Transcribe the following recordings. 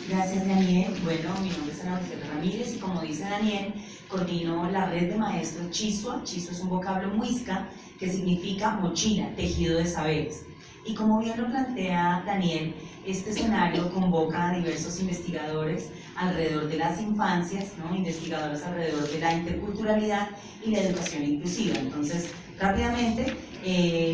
Gracias, Daniel. Bueno, mi nombre es Ana Vicente Ramírez y como dice Daniel, coordino la red de maestros Chisua. Chisua es un vocablo muisca que significa mochila, tejido de saberes. Y como bien lo plantea Daniel, este escenario convoca a diversos investigadores alrededor de las infancias, ¿no? Investigadores alrededor de la interculturalidad y la educación inclusiva. Entonces, rápidamente,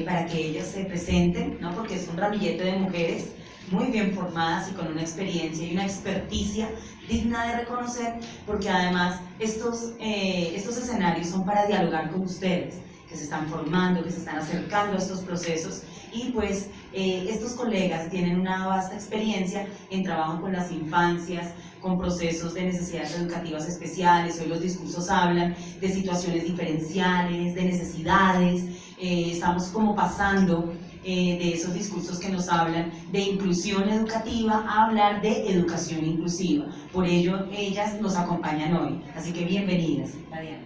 para que ellas se presenten, ¿no? Porque es un ramillete de mujeres muy bien formadas y con una experiencia y una experticia digna de reconocer, porque además estos escenarios son para dialogar con ustedes, que se están formando, que se están acercando a estos procesos, y pues estos colegas tienen una vasta experiencia en trabajo con las infancias, con procesos de necesidades educativas especiales. Hoy los discursos hablan de situaciones diferenciales, de necesidades, estamos como pasando de esos discursos que nos hablan de inclusión educativa a hablar de educación inclusiva. Por ello, ellas nos acompañan hoy. Así que bienvenidas. Diana.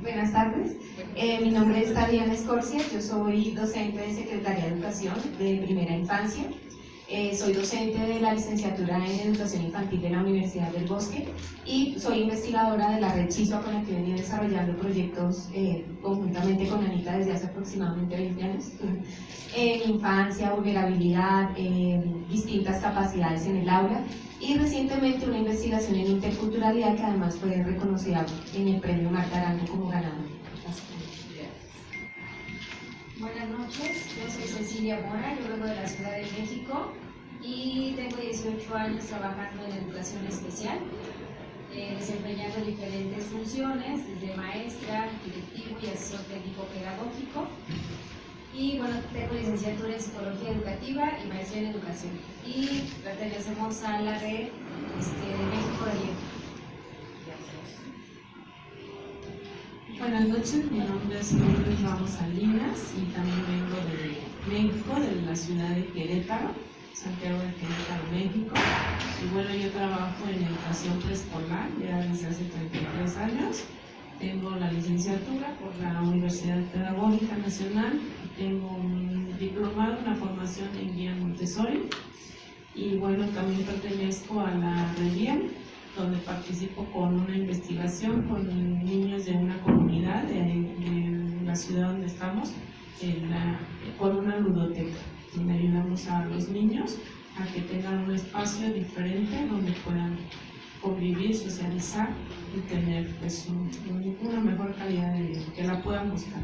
Buenas tardes, mi nombre es Diana Escorcia, yo soy docente de Secretaría de Educación de Primera Infancia. Soy docente de la licenciatura en Educación Infantil de la Universidad del Bosque y soy investigadora de la red Chisua, con la que he venido desarrollando proyectos conjuntamente con Anita desde hace aproximadamente 20 años. Infancia, vulnerabilidad, distintas capacidades en el aula, y recientemente una investigación en interculturalidad que además fue reconocida en el premio Marta Arango como ganadora. Buenas noches, yo soy Cecilia Mora, yo vengo de la Ciudad de México y tengo 18 años trabajando en educación especial, desempeñando diferentes funciones, desde maestra, directivo y asesor técnico pedagógico. Y bueno, tengo licenciatura en psicología educativa y maestría en educación. Y pertenecemos a la red de México de Libre. Buenas noches, mi nombre es Lourdes Ramos Salinas y también vengo de México, de la ciudad de Querétaro, Santiago de Querétaro, México. Y bueno, yo trabajo en educación preescolar ya desde hace 33 años. Tengo la licenciatura por la Universidad Pedagógica Nacional, tengo un diplomado, una formación en guía Montessori, y bueno, también pertenezco a la REDIEM, donde participo con una investigación con niños de una comunidad de la ciudad donde estamos, con una ludoteca, donde ayudamos a los niños a que tengan un espacio diferente donde puedan convivir, socializar y tener pues, una mejor calidad de vida, que la puedan buscar.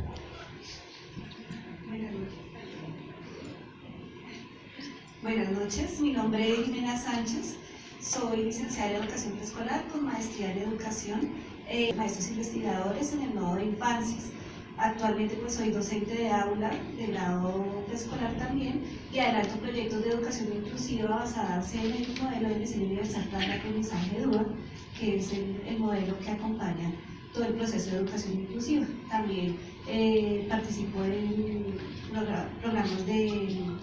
Buenas noches, mi nombre es Jimena Sánchez, soy licenciada en educación preescolar con maestría en educación, maestros investigadores en el nodo de infancias. Actualmente pues soy docente de aula, de grado preescolar también, y adelanto proyectos de educación inclusiva basadas en el modelo de diseño universal para el aprendizaje de DUA, que es el modelo que acompaña todo el proceso de educación inclusiva. También participo en programas de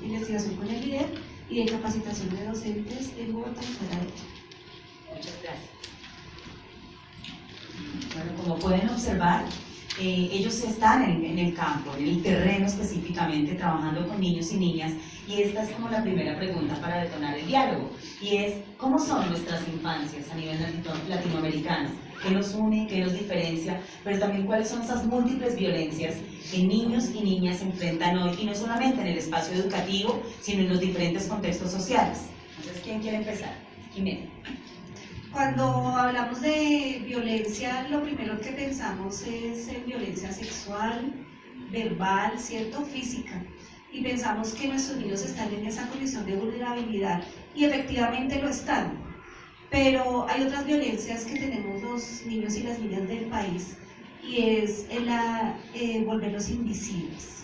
investigación con el líder y de capacitación de docentes en Bogotá y fuera de ella. Muchas gracias. Bueno, como pueden observar, ellos están en el campo, en el terreno específicamente, trabajando con niños y niñas, y esta es como la primera pregunta para detonar el diálogo, y es, ¿cómo son nuestras infancias a nivel latinoamericano? ¿Qué nos une, qué nos diferencia? Pero también, ¿cuáles son esas múltiples violencias que niños y niñas enfrentan hoy, y no solamente en el espacio educativo, sino en los diferentes contextos sociales? Entonces, ¿quién quiere empezar? Jimena. Cuando hablamos de violencia, lo primero que pensamos es en violencia sexual, verbal, ¿cierto? Física. Y pensamos que nuestros niños están en esa condición de vulnerabilidad, y efectivamente lo están. Pero hay otras violencias que tenemos los niños y las niñas del país, y es volverlos invisibles.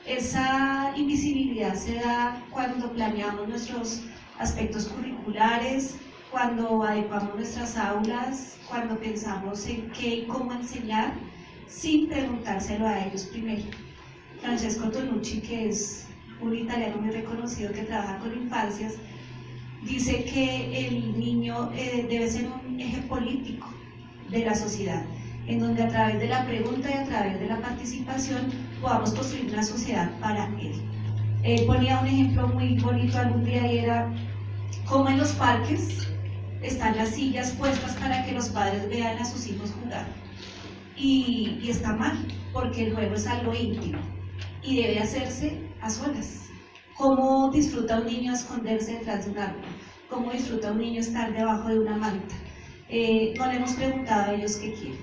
Esa invisibilidad se da cuando planeamos nuestros aspectos curriculares, cuando adecuamos nuestras aulas, cuando pensamos en qué y cómo enseñar, sin preguntárselo a ellos primero. Francesco Tonucci, que es un italiano muy reconocido que trabaja con infancias, dice que el niño debe ser un eje político de la sociedad, en donde a través de la pregunta y a través de la participación podamos construir una sociedad para él. Él ponía un ejemplo muy bonito algún día y era cómo en los parques están las sillas puestas para que los padres vean a sus hijos jugar. Y está mal, porque el juego es algo íntimo y debe hacerse a solas. ¿Cómo disfruta un niño esconderse detrás de un árbol? ¿Cómo disfruta un niño estar debajo de una manta? No le hemos preguntado a ellos qué quieren.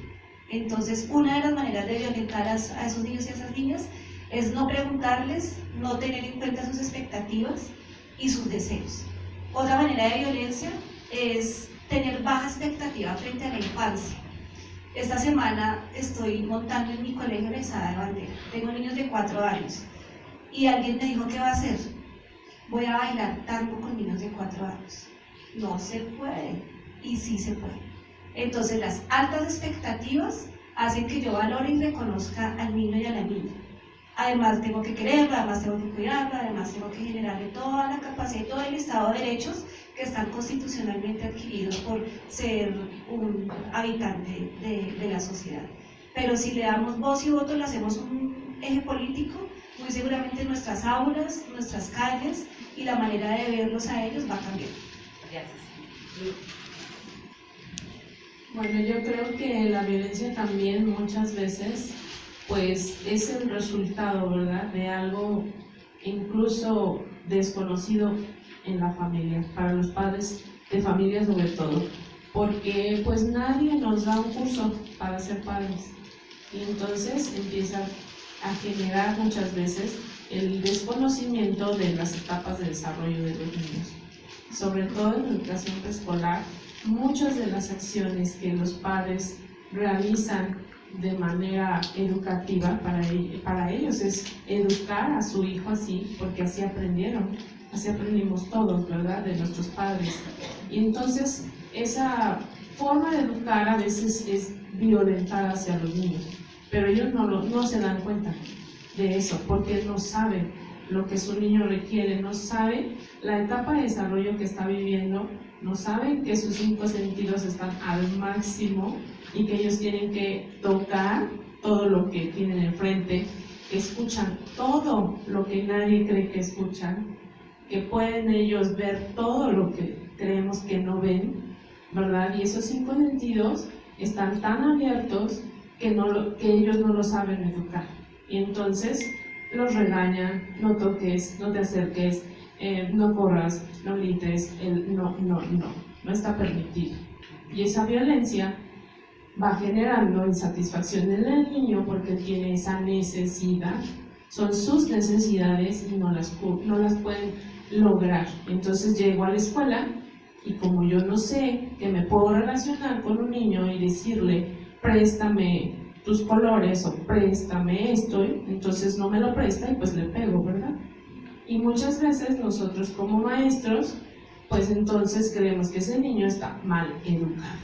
Entonces, una de las maneras de violentar a esos niños y a esas niñas es no preguntarles, no tener en cuenta sus expectativas y sus deseos. Otra manera de violencia es tener baja expectativa frente a la infancia. Esta semana estoy montando en mi colegio la izada de bandera. Tengo niños de 4 años y alguien me dijo, ¿qué va a hacer? Voy a bailar tango con niños de 4 años. No se puede, y sí se puede. Entonces las altas expectativas hacen que yo valore y reconozca al niño y a la niña. Además tengo que quererlo, además tengo que cuidarlo, además tengo que generarle toda la capacidad y todo el listado de derechos que están constitucionalmente adquiridos por ser un habitante de la sociedad. Pero si le damos voz y voto, le hacemos un eje político, muy seguramente nuestras aulas, nuestras calles y la manera de verlos a ellos va a cambiar. Gracias. Bueno, yo creo que la violencia también muchas veces pues es el resultado, ¿verdad?, de algo incluso desconocido en la familia, para los padres de familia sobre todo, porque pues nadie nos da un curso para ser padres y entonces empieza a generar muchas veces el desconocimiento de las etapas de desarrollo de los niños. Sobre todo en la educación preescolar, muchas de las acciones que los padres realizan de manera educativa para ellos es educar a su hijo así, porque así aprendieron, así aprendimos todos, ¿verdad?, de nuestros padres. Y entonces esa forma de educar a veces es violentar hacia los niños, pero ellos no se dan cuenta de eso, porque no saben lo que su niño requiere, no saben la etapa de desarrollo que está viviendo, no saben que sus 5 sentidos están al máximo y que ellos tienen que tocar todo lo que tienen enfrente, que escuchan todo lo que nadie cree que escuchan, que pueden ellos ver todo lo que creemos que no ven, ¿verdad? Y esos 5 sentidos están tan abiertos que ellos no lo saben educar. Y entonces los regañan, no toques, no te acerques, no corras, no grites, no está permitido. Y esa violencia va generando insatisfacción en el niño porque tiene esa necesidad, son sus necesidades y no las pueden lograr. Entonces llego a la escuela y como yo no sé que me puedo relacionar con un niño y decirle, préstame tus colores o préstame esto, entonces no me lo presta y pues le pego, ¿verdad? Y muchas veces nosotros como maestros, pues entonces creemos que ese niño está mal educado.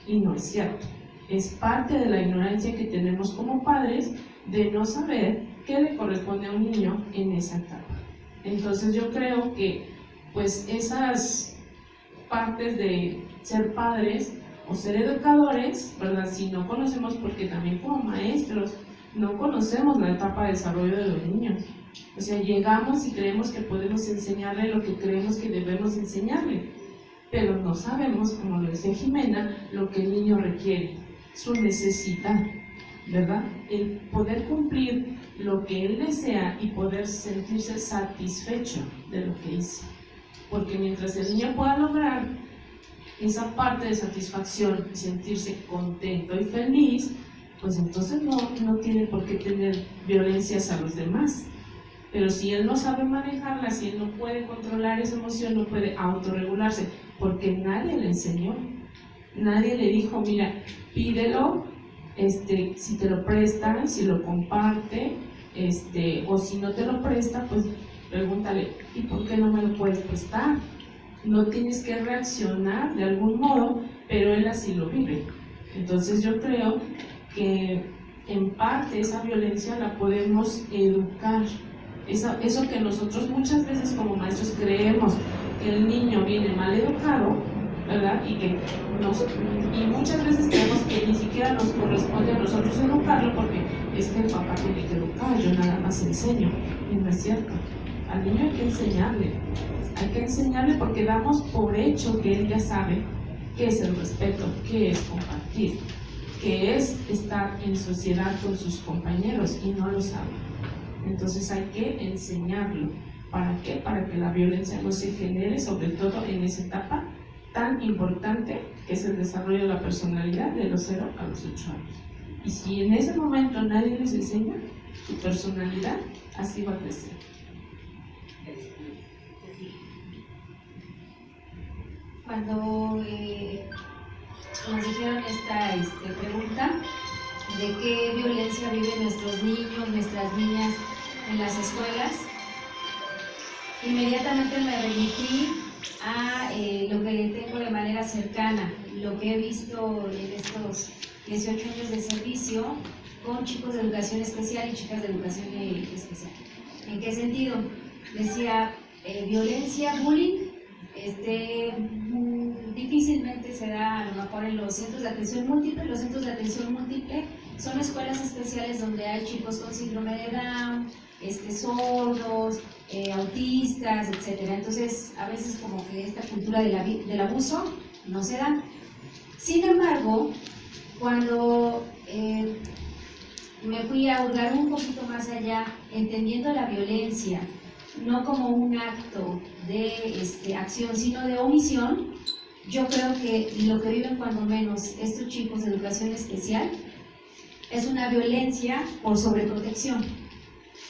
Y no es cierto. Es parte de la ignorancia que tenemos como padres de no saber qué le corresponde a un niño en esa etapa. Entonces yo creo que pues esas partes de ser padres o ser educadores, ¿verdad? Si no conocemos, porque también como maestros no conocemos la etapa de desarrollo de los niños. O sea, llegamos y creemos que podemos enseñarle lo que creemos que debemos enseñarle, pero no sabemos, como lo decía Jimena, lo que el niño requiere, su necesidad, ¿verdad? El poder cumplir lo que él desea y poder sentirse satisfecho de lo que hizo. Porque mientras el niño pueda lograr esa parte de satisfacción y sentirse contento y feliz, pues entonces no tiene por qué tener violencias a los demás. Pero si él no sabe manejarla, si él no puede controlar esa emoción, no puede autorregularse, porque nadie le enseñó, nadie le dijo, mira, pídelo, si te lo prestan, si lo comparte, o si no te lo presta, pues pregúntale, ¿y por qué no me lo puedes prestar? No tienes que reaccionar de algún modo, pero él así lo vive. Entonces yo creo que en parte esa violencia la podemos educar. Eso que nosotros muchas veces como maestros creemos que el niño viene mal educado, ¿verdad? Y muchas veces creemos que ni siquiera nos corresponde a nosotros educarlo porque es que el papá tiene que educar, yo nada más enseño. Y no es cierto. Al niño hay que enseñarle porque damos por hecho que él ya sabe qué es el respeto, qué es compartir, qué es estar en sociedad con sus compañeros y no lo sabe. Entonces hay que enseñarlo. ¿Para qué? Para que la violencia no se genere, sobre todo en esa etapa tan importante que es el desarrollo de la personalidad de los 0 a los 8 años. Y si en ese momento nadie les enseña, su personalidad así va a crecer. Cuando nos dijeron esta pregunta de qué violencia viven nuestros niños, nuestras niñas en las escuelas, inmediatamente me remití a lo que tengo de manera cercana, lo que he visto en estos 18 años de servicio con chicos de educación especial y chicas de educación especial. ¿En qué sentido? Decía, violencia, bullying, difícilmente se da a lo mejor en los centros de atención múltiple. Los centros de atención múltiple son escuelas especiales donde hay chicos con síndrome de Down, sordos, autistas, etcétera. Entonces, a veces como que esta cultura del abuso no se da. Sin embargo, cuando me fui a hurgar un poquito más allá, entendiendo la violencia no como un acto de acción, sino de omisión, yo creo que lo que viven cuando menos estos chicos de educación especial es una violencia por sobreprotección.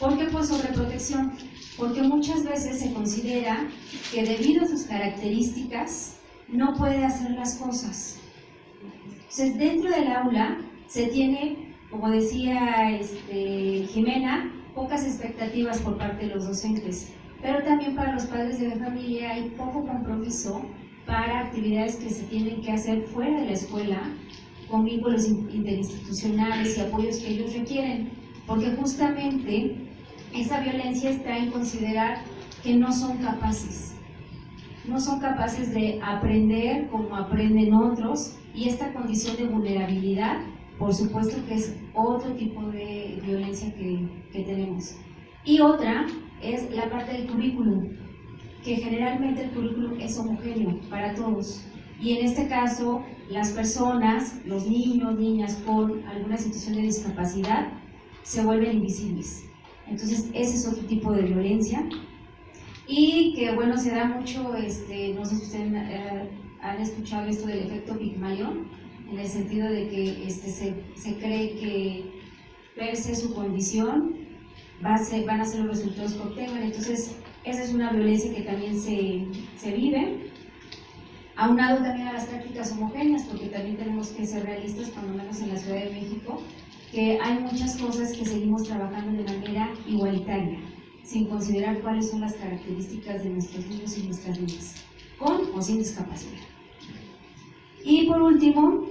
¿Por qué por sobreprotección? Porque muchas veces se considera que debido a sus características no puede hacer las cosas. Entonces, dentro del aula se tiene, como decía Jimena, pocas expectativas por parte de los docentes, pero también para los padres de familia hay poco compromiso para actividades que se tienen que hacer fuera de la escuela, con vínculos interinstitucionales y apoyos que ellos requieren, porque justamente esa violencia está en considerar que no son capaces de aprender como aprenden otros, y esta condición de vulnerabilidad, por supuesto que es otro tipo de violencia que tenemos. Y otra es la parte del currículum, que generalmente el currículum es homogéneo para todos. Y en este caso, las personas, los niños, niñas con alguna situación de discapacidad, se vuelven invisibles. Entonces, ese es otro tipo de violencia. Y que, bueno, se da mucho, no sé si ustedes han escuchado esto del efecto Pigmalión, en el sentido de que se cree que verse su condición van a ser los resultados que obtengan. Entonces, esa es una violencia que también se vive, aunado también a las prácticas homogéneas, porque también tenemos que ser realistas, cuando menos en la Ciudad de México, que hay muchas cosas que seguimos trabajando de manera igualitaria, sin considerar cuáles son las características de nuestros niños y nuestras niñas, con o sin discapacidad. Y por último,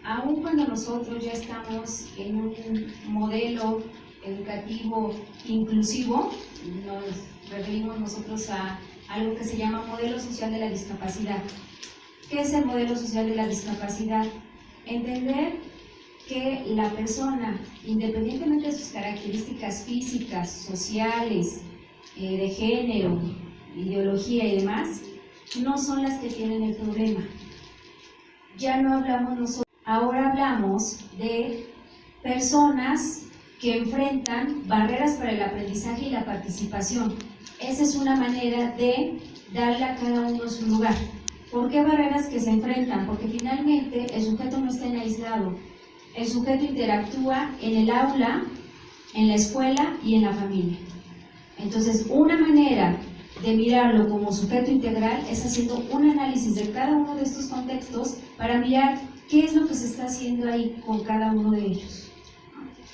aun cuando nosotros ya estamos en un modelo educativo inclusivo, nos referimos nosotros a algo que se llama modelo social de la discapacidad. ¿Qué es el modelo social de la discapacidad? Entender que la persona, independientemente de sus características físicas, sociales, de género, ideología y demás, no son las que tienen el problema. Ya no hablamos nosotros, ahora hablamos de personas que enfrentan barreras para el aprendizaje y la participación. Esa es una manera de darle a cada uno su lugar. ¿Por qué barreras que se enfrentan? Porque finalmente el sujeto no está en aislado. El sujeto interactúa en el aula, en la escuela y en la familia. Entonces, una manera de mirarlo como sujeto integral es haciendo un análisis de cada uno de estos contextos para mirar qué es lo que se está haciendo ahí con cada uno de ellos.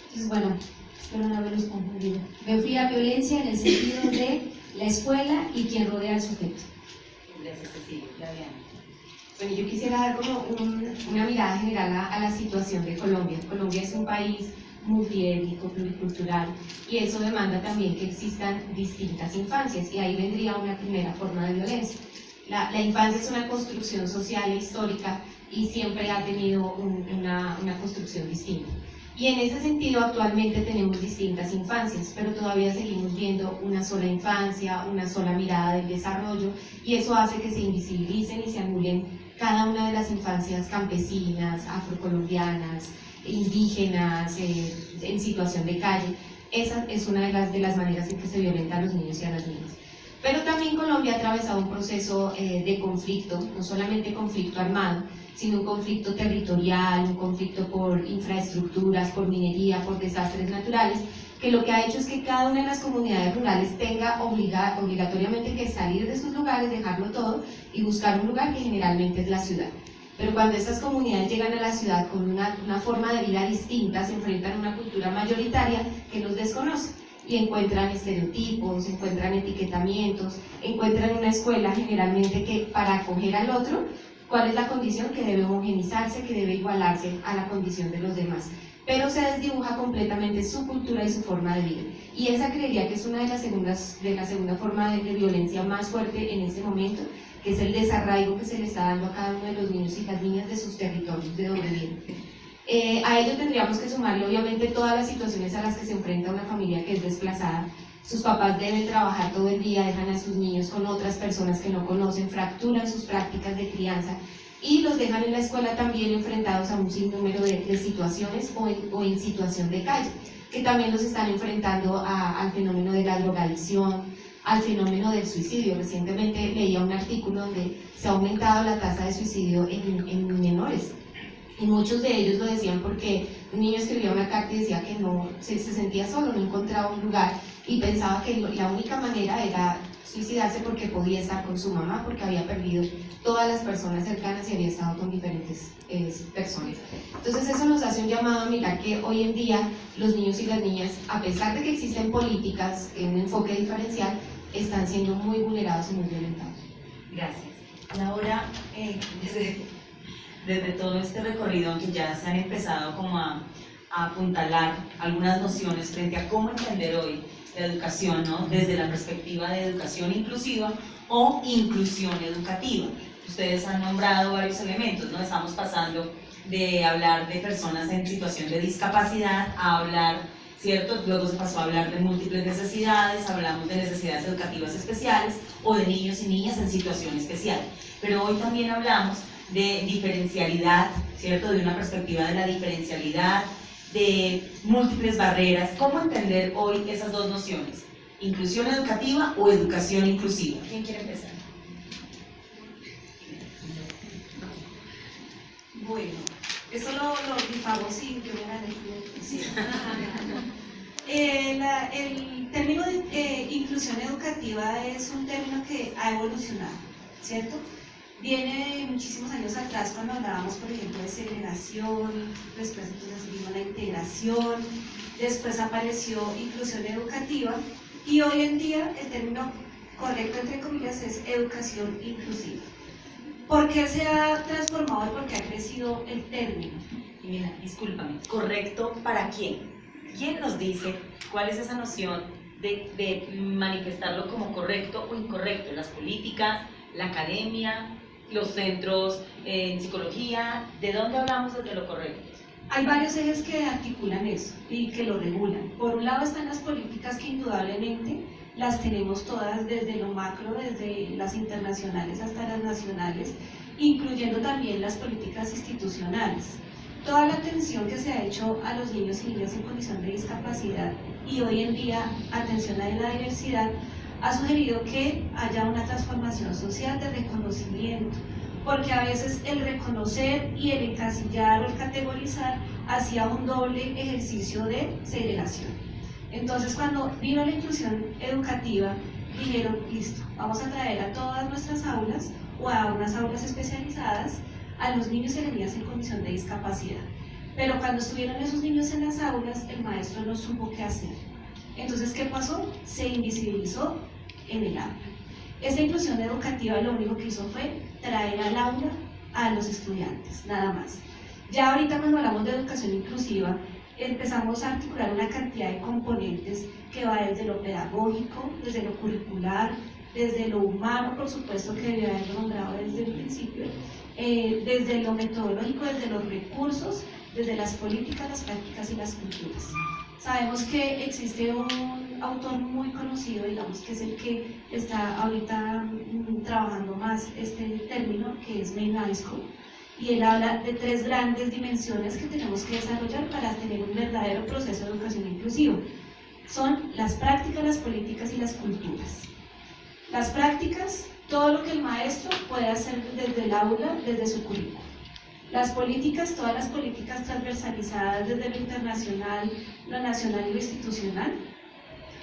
Entonces, bueno, espero no haberlos confundido. Me fui a violencia en el sentido de la escuela y quien rodea al sujeto. Gracias, Cecilia. Bueno, yo quisiera dar como una mirada general a la situación de Colombia. Colombia es un país multiétnico, pluricultural, y eso demanda también que existan distintas infancias, y ahí vendría una primera forma de violencia. La infancia es una construcción social e histórica y siempre ha tenido una construcción distinta. Y en ese sentido actualmente tenemos distintas infancias, pero todavía seguimos viendo una sola infancia, una sola mirada del desarrollo, y eso hace que se invisibilicen y se anulen cada una de las infancias campesinas, afrocolombianas, indígenas, en situación de calle. Esa es una de las maneras en que se violenta a los niños y a las niñas. Pero también Colombia ha atravesado un proceso de conflicto, no solamente conflicto armado, sino un conflicto territorial, un conflicto por infraestructuras, por minería, por desastres naturales, que lo que ha hecho es que cada una de las comunidades rurales tenga obligatoriamente que salir de sus lugares, dejarlo todo y buscar un lugar que generalmente es la ciudad. Pero cuando estas comunidades llegan a la ciudad con una forma de vida distinta, se enfrentan a una cultura mayoritaria que los desconoce y encuentran estereotipos, encuentran etiquetamientos, encuentran una escuela generalmente que para acoger al otro, ¿cuál es la condición? Que debe homogenizarse, que debe igualarse a la condición de los demás. Pero se desdibuja completamente su cultura y su forma de vida. Y esa creería que es una de la segunda forma de violencia más fuerte en este momento, que es el desarraigo que se le está dando a cada uno de los niños y las niñas de sus territorios, de donde viven. A ello tendríamos que sumarle obviamente todas las situaciones a las que se enfrenta una familia que es desplazada. Sus papás deben trabajar todo el día, dejan a sus niños con otras personas que no conocen, fracturan sus prácticas de crianza y los dejan en la escuela también enfrentados a un sinnúmero de situaciones o en situación de calle, que también los están enfrentando al fenómeno de la drogadicción, al fenómeno del suicidio. Recientemente leía un artículo donde se ha aumentado la tasa de suicidio en menores. Y muchos de ellos lo decían porque un niño escribía una carta y decía que no se sentía solo, no encontraba un lugar y pensaba que la única manera era suicidarse porque podía estar con su mamá, porque había perdido todas las personas cercanas y había estado con diferentes personas. Entonces eso nos hace un llamado a mirar que hoy en día los niños y las niñas, a pesar de que existen políticas en un enfoque diferencial, están siendo muy vulnerados y muy violentados. Gracias. Y ahora, desde todo este recorrido en que ya se han empezado como a apuntalar algunas nociones frente a cómo entender hoy la educación, ¿no? Desde la perspectiva de educación inclusiva o inclusión educativa. Ustedes han nombrado varios elementos, ¿no? Estamos pasando de hablar de personas en situación de discapacidad a hablar, ¿cierto? Luego se pasó a hablar de múltiples necesidades, hablamos de necesidades educativas especiales o de niños y niñas en situación especial. Pero hoy también hablamos de diferencialidad, ¿cierto? De una perspectiva de la diferencialidad, de múltiples barreras. ¿Cómo entender hoy esas dos nociones? ¿Inclusión educativa o educación inclusiva? ¿Quién quiere empezar? Bueno, eso lo difago sin que hubiera el término de inclusión educativa es un término que ha evolucionado, ¿cierto? Viene de muchísimos años atrás cuando hablábamos, por ejemplo, de segregación, después entonces vino la integración, después apareció inclusión educativa y hoy en día el término correcto, entre comillas, es educación inclusiva. ¿Por qué se ha transformado y por qué ha crecido el término? Y mira, discúlpame, ¿correcto para quién? ¿Quién nos dice cuál es esa noción de manifestarlo como correcto o incorrecto? ¿Las políticas, la academia, los centros en psicología? ¿De dónde hablamos desde lo correcto? Hay varios ejes que articulan eso y que lo regulan. Por un lado están las políticas que indudablemente las tenemos todas desde lo macro, desde las internacionales hasta las nacionales, incluyendo también las políticas institucionales. Toda la atención que se ha hecho a los niños y niñas en condición de discapacidad y hoy en día atención a la diversidad ha sugerido que haya una transformación social de reconocimiento, porque a veces el reconocer y el encasillar o el categorizar hacía un doble ejercicio de segregación. Entonces, cuando vino la inclusión educativa, dijeron, listo, vamos a traer a todas nuestras aulas o a unas aulas especializadas a los niños y las niñas en condición de discapacidad. Pero cuando estuvieron esos niños en las aulas, el maestro no supo qué hacer. Entonces, ¿qué pasó? Se invisibilizó en el aula. Esta inclusión educativa lo único que hizo fue traer al aula a los estudiantes, nada más. Ya ahorita cuando hablamos de educación inclusiva, empezamos a articular una cantidad de componentes que va desde lo pedagógico, desde lo curricular, desde lo humano, por supuesto, que debió haberlo nombrado desde el principio, desde lo metodológico, desde los recursos, desde las políticas, las prácticas y las culturas. Sabemos que existe un autor muy conocido, digamos, que es el que está ahorita trabajando más este término, que es May Naisco, y él habla de 3 grandes dimensiones que tenemos que desarrollar para tener un verdadero proceso de educación inclusiva. Son las prácticas, las políticas y las culturas. Las prácticas, todo lo que el maestro puede hacer desde el aula, desde su currículo. Las políticas, todas las políticas transversalizadas desde lo internacional, lo nacional y lo institucional,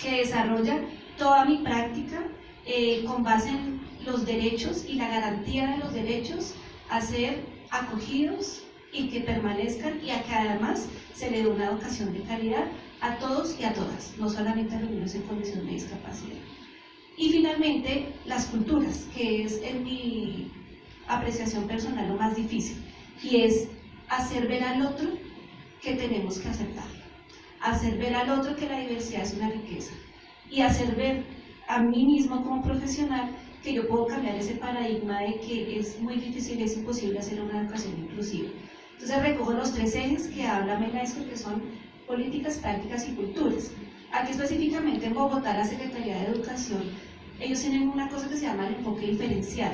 que desarrolla toda mi práctica con base en los derechos y la garantía de los derechos a ser acogidos y que permanezcan, y a que además se le dé una educación de calidad a todos y a todas, no solamente a los niños en condición de discapacidad. Y finalmente, las culturas, que es en mi apreciación personal lo más difícil, y es hacer ver al otro que tenemos que aceptarlo, hacer ver al otro que la diversidad es una riqueza, y hacer ver a mí mismo como profesional que yo puedo cambiar ese paradigma de que es muy difícil, es imposible hacer una educación inclusiva. Entonces recojo los 3 ejes que habla May Naisco, que son políticas, prácticas y culturas. Aquí específicamente en Bogotá, la Secretaría de Educación, ellos tienen una cosa que se llama el enfoque diferencial.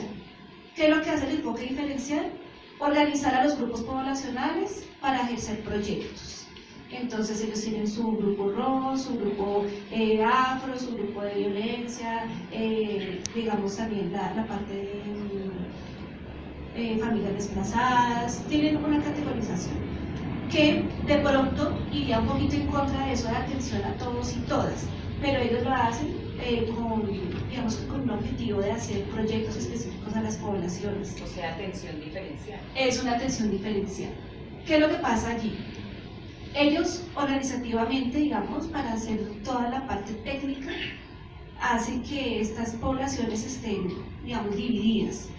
¿Qué es lo que hace el enfoque diferencial? Organizar a los grupos poblacionales para ejercer proyectos. Entonces ellos tienen su grupo rojo, su grupo afro, su grupo de violencia, digamos también la parte de familias desplazadas, tienen una categorización que de pronto iría un poquito en contra de eso de atención a todos y todas, pero ellos lo hacen digamos, con un objetivo de hacer proyectos específicos a las poblaciones. O sea, atención diferencial. Es una atención diferencial. ¿Qué es lo que pasa allí? Ellos organizativamente, digamos, para hacer toda la parte técnica, hacen que estas poblaciones estén, digamos, divididas.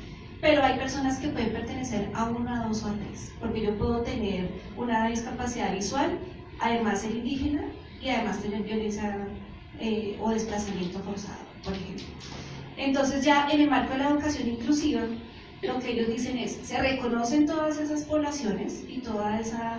Pero hay personas que pueden pertenecer a 1, a 2 o a 3, porque yo puedo tener una discapacidad visual, además ser indígena y además tener violencia o desplazamiento forzado, por ejemplo. Entonces ya en el marco de la educación inclusiva, lo que ellos dicen es, se reconocen todas esas poblaciones y toda esa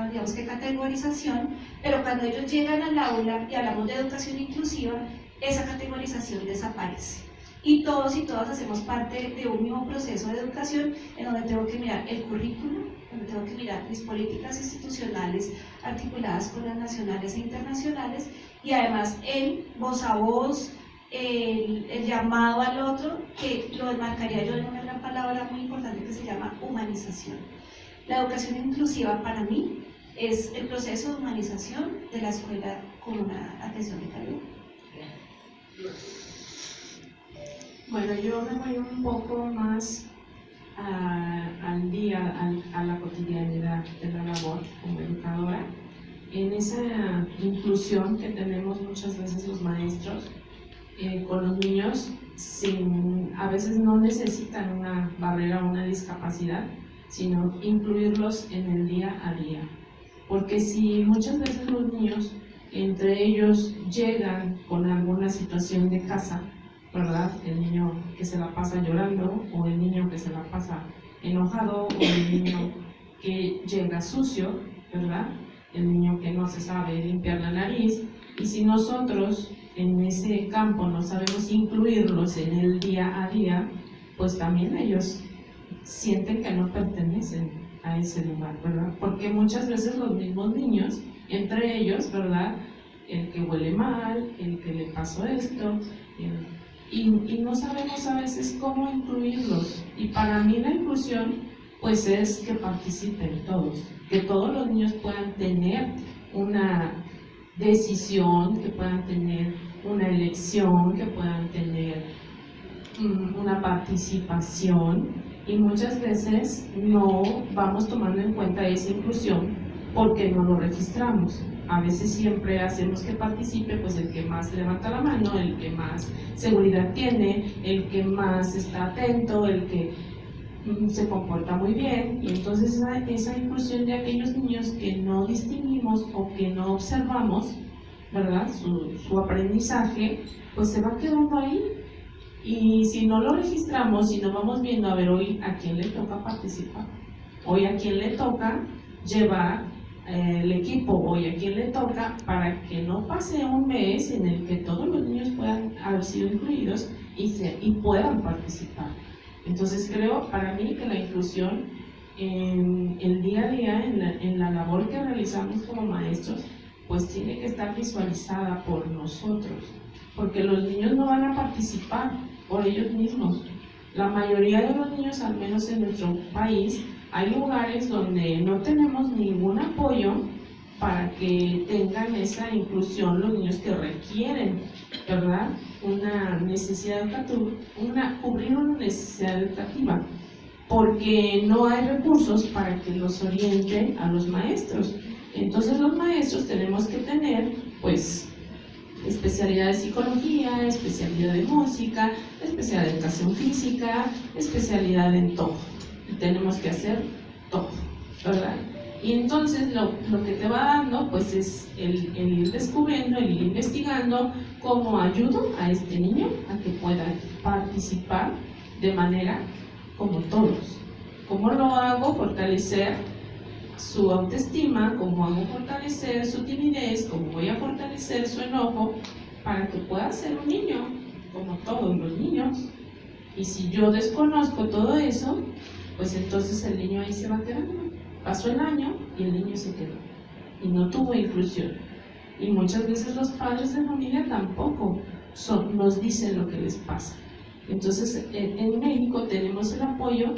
digamos que categorización, pero cuando ellos llegan al aula y hablamos de educación inclusiva, esa categorización desaparece. Y todos y todas hacemos parte de un mismo proceso de educación en donde tengo que mirar el currículo, donde tengo que mirar mis políticas institucionales articuladas con las nacionales e internacionales, y además el voz a voz, el llamado al otro, que lo enmarcaría yo en una gran palabra muy importante que se llama humanización. La educación inclusiva para mí es el proceso de humanización de la escuela con una atención de calidad. Bueno, yo me voy un poco más al día, a la cotidianidad de la labor como educadora, en esa inclusión que tenemos muchas veces los maestros con los niños, a veces no necesitan una barrera o una discapacidad, sino incluirlos en el día a día. Porque si muchas veces los niños, entre ellos, llegan con alguna situación de casa, ¿verdad? El niño que se la pasa llorando, o el niño que se la pasa enojado, o el niño que llega sucio, ¿verdad? El niño que no se sabe limpiar la nariz, y si nosotros en ese campo no sabemos incluirlos en el día a día, pues también ellos sienten que no pertenecen a ese lugar, ¿verdad? Porque muchas veces los mismos niños, entre ellos, ¿verdad? El que huele mal, el que le pasó esto, y no sabemos a veces cómo incluirlos. Y para mí la inclusión, pues es que participen todos, que todos los niños puedan tener una decisión, que puedan tener una elección, que puedan tener una participación, y muchas veces no vamos tomando en cuenta esa inclusión porque no lo registramos. A veces siempre hacemos que participe pues el que más levanta la mano, el que más seguridad tiene, el que más está atento, el que se comporta muy bien, y entonces esa inclusión de aquellos niños que no distinguimos o que no observamos, ¿verdad? Su aprendizaje, pues se va quedando ahí. Y si no lo registramos, si no vamos viendo, a ver, hoy a quién le toca participar, hoy a quién le toca llevar el equipo, hoy a quién le toca, para que no pase un mes en el que todos los niños puedan haber sido incluidos y puedan participar. Entonces creo, para mí, que la inclusión en el día a día, en la labor que realizamos como maestros, pues tiene que estar visualizada por nosotros, porque los niños no van a participar por ellos mismos. La mayoría de los niños, al menos en nuestro país, hay lugares donde no tenemos ningún apoyo para que tengan esa inclusión los niños que requieren, ¿verdad? Una necesidad educativa, cubrir una necesidad educativa, porque no hay recursos para que los orienten a los maestros. Entonces los maestros tenemos que tener, pues, especialidad de psicología, especialidad de música, especialidad de educación física, especialidad en todo. Y tenemos que hacer todo, ¿verdad? Y entonces lo que te va dando, pues, es el ir descubriendo, el ir investigando cómo ayudo a este niño a que pueda participar de manera como todos. ¿Cómo lo hago fortalecer su autoestima? ¿Cómo hago fortalecer su timidez? ¿Cómo voy a fortalecer su enojo para que pueda ser un niño como todos los niños? Y si yo desconozco todo eso, pues entonces el niño ahí se va quedando. Pasó el año y el niño se quedó y no tuvo inclusión. Y muchas veces los padres de familia tampoco nos dicen lo que les pasa. Entonces en México tenemos el apoyo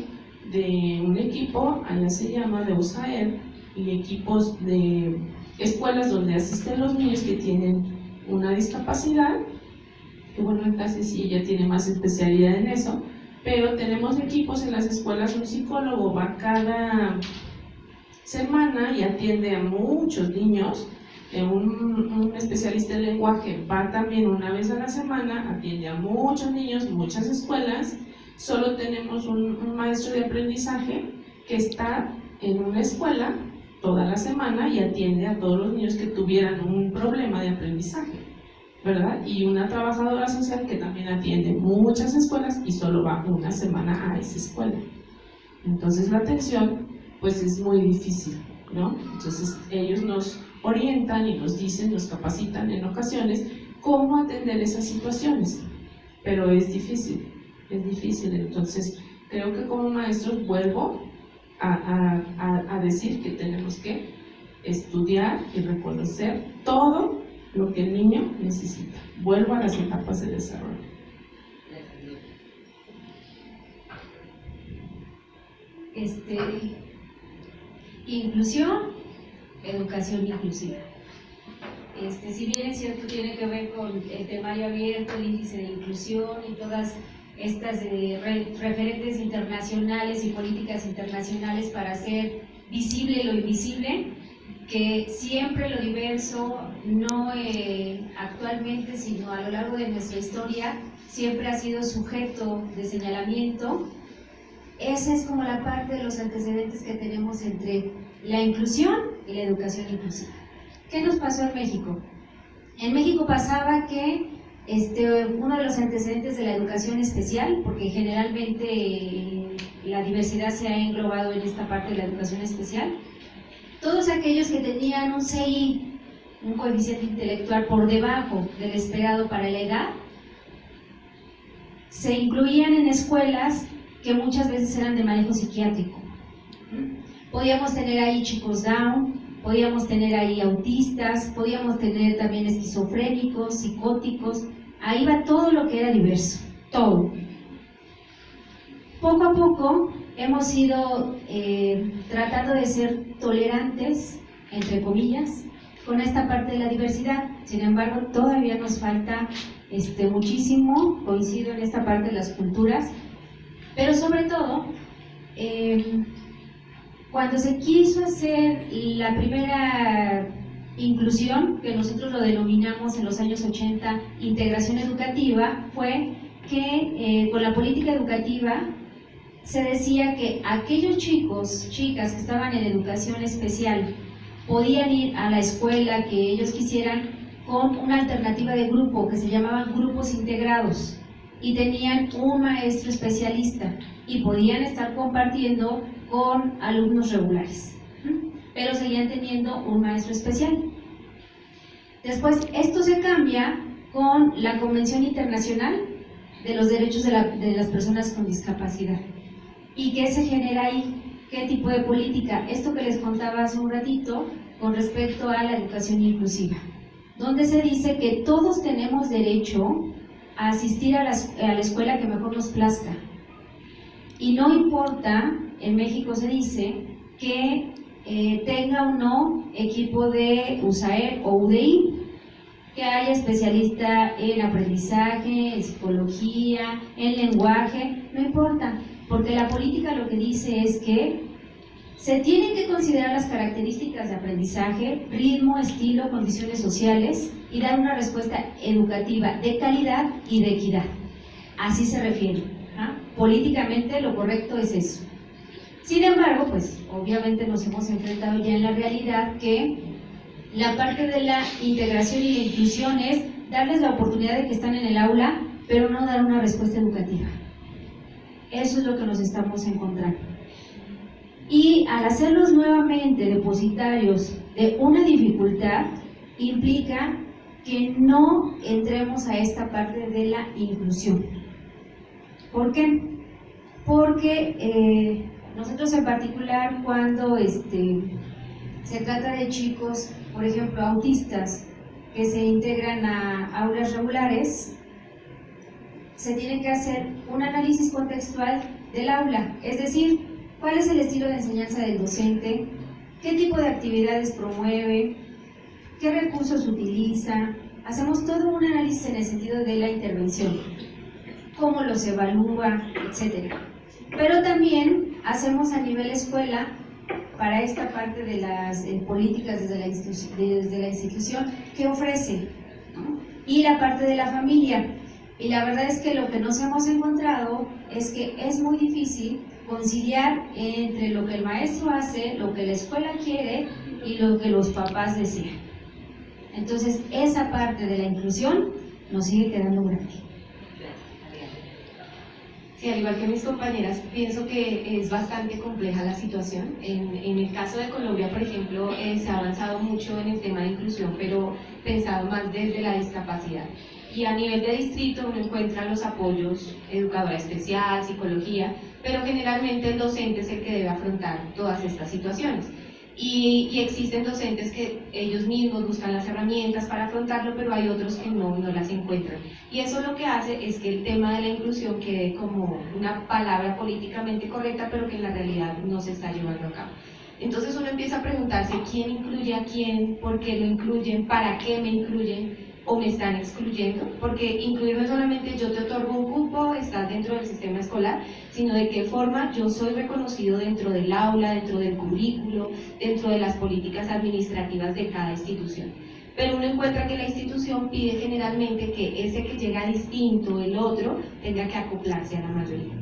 de un equipo, allá se llama de USAER, y equipos de escuelas donde asisten los niños que tienen una discapacidad, que bueno, en clase sí ella tiene más especialidad en eso, pero tenemos equipos en las escuelas, un psicólogo va cada semana y atiende a muchos niños, un especialista en lenguaje va también una vez a la semana, atiende a muchos niños, muchas escuelas. Solo tenemos un maestro de aprendizaje que está en una escuela toda la semana y atiende a todos los niños que tuvieran un problema de aprendizaje, ¿verdad? Y una trabajadora social que también atiende muchas escuelas y solo va una semana a esa escuela. Entonces la atención, pues, es muy difícil, ¿no? Entonces ellos nos orientan y nos dicen, nos capacitan en ocasiones cómo atender esas situaciones, pero es difícil. Entonces creo que como maestros vuelvo a decir que tenemos que estudiar y reconocer todo lo que el niño necesita. Vuelvo a las etapas de desarrollo. Inclusión, educación inclusiva. Si bien es cierto, tiene que ver con el temario abierto, el índice de inclusión y todas estas referentes internacionales y políticas internacionales para hacer visible lo invisible, que siempre lo diverso, no actualmente, sino a lo largo de nuestra historia, siempre ha sido sujeto de señalamiento. Esa es como la parte de los antecedentes que tenemos entre la inclusión y la educación inclusiva. ¿Qué nos pasó en México? En México pasaba que uno de los antecedentes de la educación especial, porque generalmente la diversidad se ha englobado en esta parte de la educación especial, todos aquellos que tenían un CI, un coeficiente intelectual por debajo del esperado para la edad, se incluían en escuelas que muchas veces eran de manejo psiquiátrico. Podíamos tener ahí chicos Down, podíamos tener ahí autistas, podíamos tener también esquizofrénicos, psicóticos, ahí va todo lo que era diverso, todo. Poco a poco hemos ido tratando de ser tolerantes, entre comillas, con esta parte de la diversidad. Sin embargo, todavía nos falta muchísimo, coincido en esta parte de las culturas, pero sobre todo, cuando se quiso hacer la primera inclusión, que nosotros lo denominamos en los años 80 integración educativa, fue que con la política educativa se decía que aquellos chicos, chicas que estaban en educación especial podían ir a la escuela que ellos quisieran con una alternativa de grupo que se llamaban grupos integrados y tenían un maestro especialista y podían estar compartiendo con alumnos regulares, pero seguían teniendo un maestro especial. Después, esto se cambia con la Convención Internacional de los Derechos de las Personas con Discapacidad. ¿Y qué se genera ahí? ¿Qué tipo de política? Esto que les contaba hace un ratito con respecto a la educación inclusiva, donde se dice que todos tenemos derecho a asistir a la escuela que mejor nos plazca. Y no importa, en México se dice, que tenga o no equipo de USAER o UDI, que haya especialista en aprendizaje, en psicología, en lenguaje, no importa, porque la política lo que dice es que se tienen que considerar las características de aprendizaje, ritmo, estilo, condiciones sociales y dar una respuesta educativa de calidad y de equidad. Así se refiere. Políticamente lo correcto es eso. Sin embargo, pues obviamente nos hemos enfrentado ya en la realidad que la parte de la integración y la inclusión es darles la oportunidad de que están en el aula, pero no dar una respuesta educativa. Eso es lo que nos estamos encontrando. Y al hacerlos nuevamente depositarios de una dificultad, implica que no entremos a esta parte de la inclusión. ¿Por qué? Porque nosotros en particular cuando se trata de chicos, por ejemplo, autistas, que se integran a aulas regulares, se tiene que hacer un análisis contextual del aula, es decir, cuál es el estilo de enseñanza del docente, qué tipo de actividades promueve, qué recursos utiliza. Hacemos todo un análisis en el sentido de la intervención, cómo los evalúa, etc. Pero también hacemos a nivel escuela, para esta parte de las políticas desde la institución, qué ofrece, ¿no? Y la parte de la familia. Y la verdad es que lo que nos hemos encontrado es que es muy difícil conciliar entre lo que el maestro hace, lo que la escuela quiere y lo que los papás desean. Entonces, esa parte de la inclusión nos sigue quedando grande. Sí, al igual que mis compañeras, pienso que es bastante compleja la situación. En el caso de Colombia, por ejemplo, se ha avanzado mucho en el tema de inclusión, pero pensado más desde la discapacidad. Y a nivel de distrito uno encuentra los apoyos, educadora especial, psicología, pero generalmente el docente es el que debe afrontar todas estas situaciones. Y existen docentes que ellos mismos buscan las herramientas para afrontarlo, pero hay otros que no las encuentran. Y eso lo que hace es que el tema de la inclusión quede como una palabra políticamente correcta, pero que en la realidad no se está llevando a cabo. Entonces uno empieza a preguntarse quién incluye a quién, por qué lo incluyen, para qué me incluyen o me están excluyendo, porque incluir no es solamente yo te otorgo un cupo, estás dentro del sistema escolar, sino de qué forma yo soy reconocido dentro del aula, dentro del currículo, dentro de las políticas administrativas de cada institución. Pero uno encuentra que la institución pide generalmente que ese que llega distinto, el otro, tenga que acoplarse a la mayoría.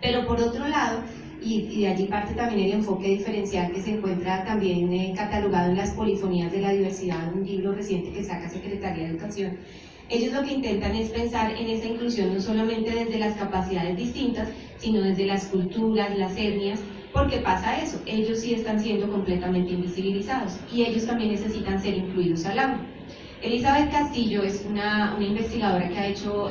Pero por otro lado, y de allí parte también el enfoque diferencial que se encuentra también catalogado en las polifonías de la diversidad, un libro reciente que saca Secretaría de Educación. Ellos lo que intentan es pensar en esa inclusión no solamente desde las capacidades distintas, sino desde las culturas, las etnias, porque pasa eso, ellos sí están siendo completamente invisibilizados y ellos también necesitan ser incluidos al aula. Elizabeth Castillo es una investigadora que ha hecho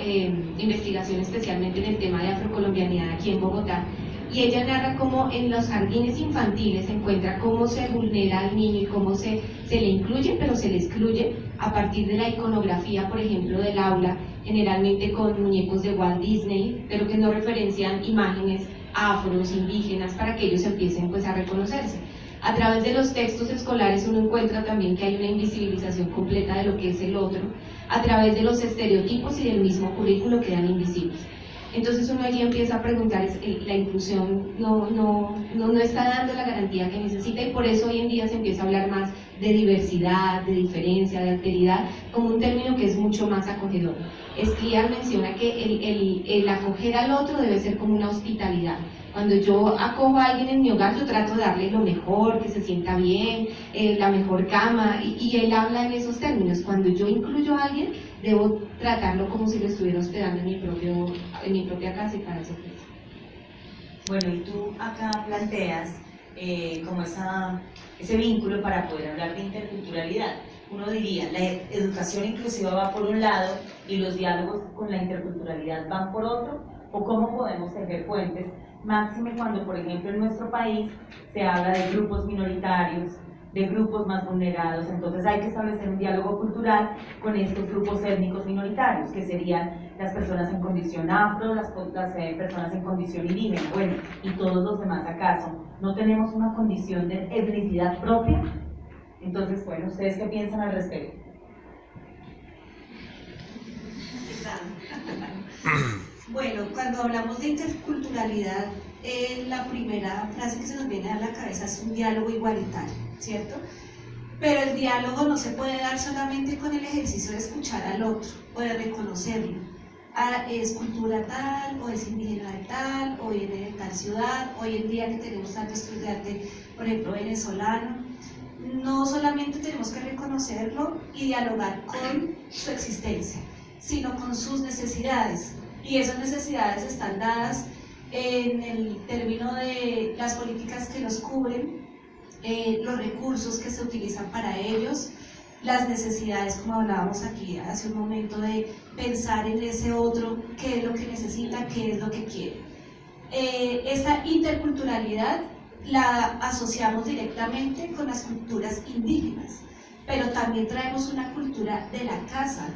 investigación especialmente en el tema de afrocolombianidad aquí en Bogotá, y ella narra cómo en los jardines infantiles se encuentra cómo se vulnera al niño y cómo se le incluye, pero se le excluye a partir de la iconografía, por ejemplo, del aula, generalmente con muñecos de Walt Disney, pero que no referencian imágenes afros, indígenas, para que ellos empiecen pues a reconocerse. A través de los textos escolares uno encuentra también que hay una invisibilización completa de lo que es el otro, a través de los estereotipos y del mismo currículo quedan invisibles. Entonces uno allí empieza a preguntar, la inclusión no está dando la garantía que necesita, y por eso hoy en día se empieza a hablar más de diversidad, de diferencia, de alteridad, como un término que es mucho más acogedor. Escliar menciona que el acoger al otro debe ser como una hospitalidad, Cuando yo acojo a alguien en mi hogar, yo trato de darle lo mejor, que se sienta bien, la mejor cama, y él habla en esos términos. Cuando yo incluyo a alguien, debo tratarlo como si lo estuviera hospedando en mi propia casa y para eso. Bueno, y tú acá planteas como ese vínculo para poder hablar de interculturalidad. Uno diría, la educación inclusiva va por un lado y los diálogos con la interculturalidad van por otro, o cómo podemos tejer puentes, máxime cuando, por ejemplo, en nuestro país se habla de grupos minoritarios, de grupos más vulnerados. Entonces hay que establecer un diálogo cultural con estos grupos étnicos minoritarios, que serían las personas en condición afro, las personas en condición indígena, bueno, y todos los demás. ¿Acaso no tenemos una condición de etnicidad propia? Entonces, bueno, ¿ustedes qué piensan al respecto? Bueno, cuando hablamos de interculturalidad, la primera frase que se nos viene a la cabeza es un diálogo igualitario, ¿cierto? Pero el diálogo no se puede dar solamente con el ejercicio de escuchar al otro o de reconocerlo. Es cultura tal, o es indígena de tal, o viene de tal ciudad. Hoy en día que tenemos tanto estudiante, por ejemplo, venezolano, no solamente tenemos que reconocerlo y dialogar con su existencia, sino con sus necesidades. Y esas necesidades están dadas en el término de las políticas que los cubren, los recursos que se utilizan para ellos, las necesidades, como hablábamos aquí hace un momento, de pensar en ese otro, qué es lo que necesita, qué es lo que quiere. Esta interculturalidad la asociamos directamente con las culturas indígenas, pero también traemos una cultura de la casa,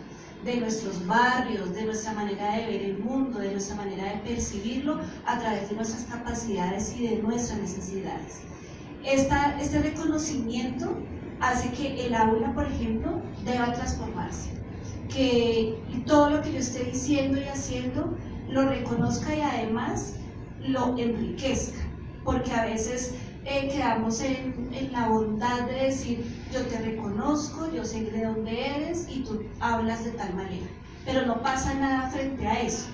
de nuestros barrios, de nuestra manera de ver el mundo, de nuestra manera de percibirlo a través de nuestras capacidades y de nuestras necesidades. Este reconocimiento hace que el aula, por ejemplo, deba transformarse, que todo lo que yo esté diciendo y haciendo lo reconozca y además lo enriquezca, porque a veces quedamos en la bondad de decir, yo te reconozco, yo sé de dónde eres y tú hablas de tal manera, pero no pasa nada frente a eso.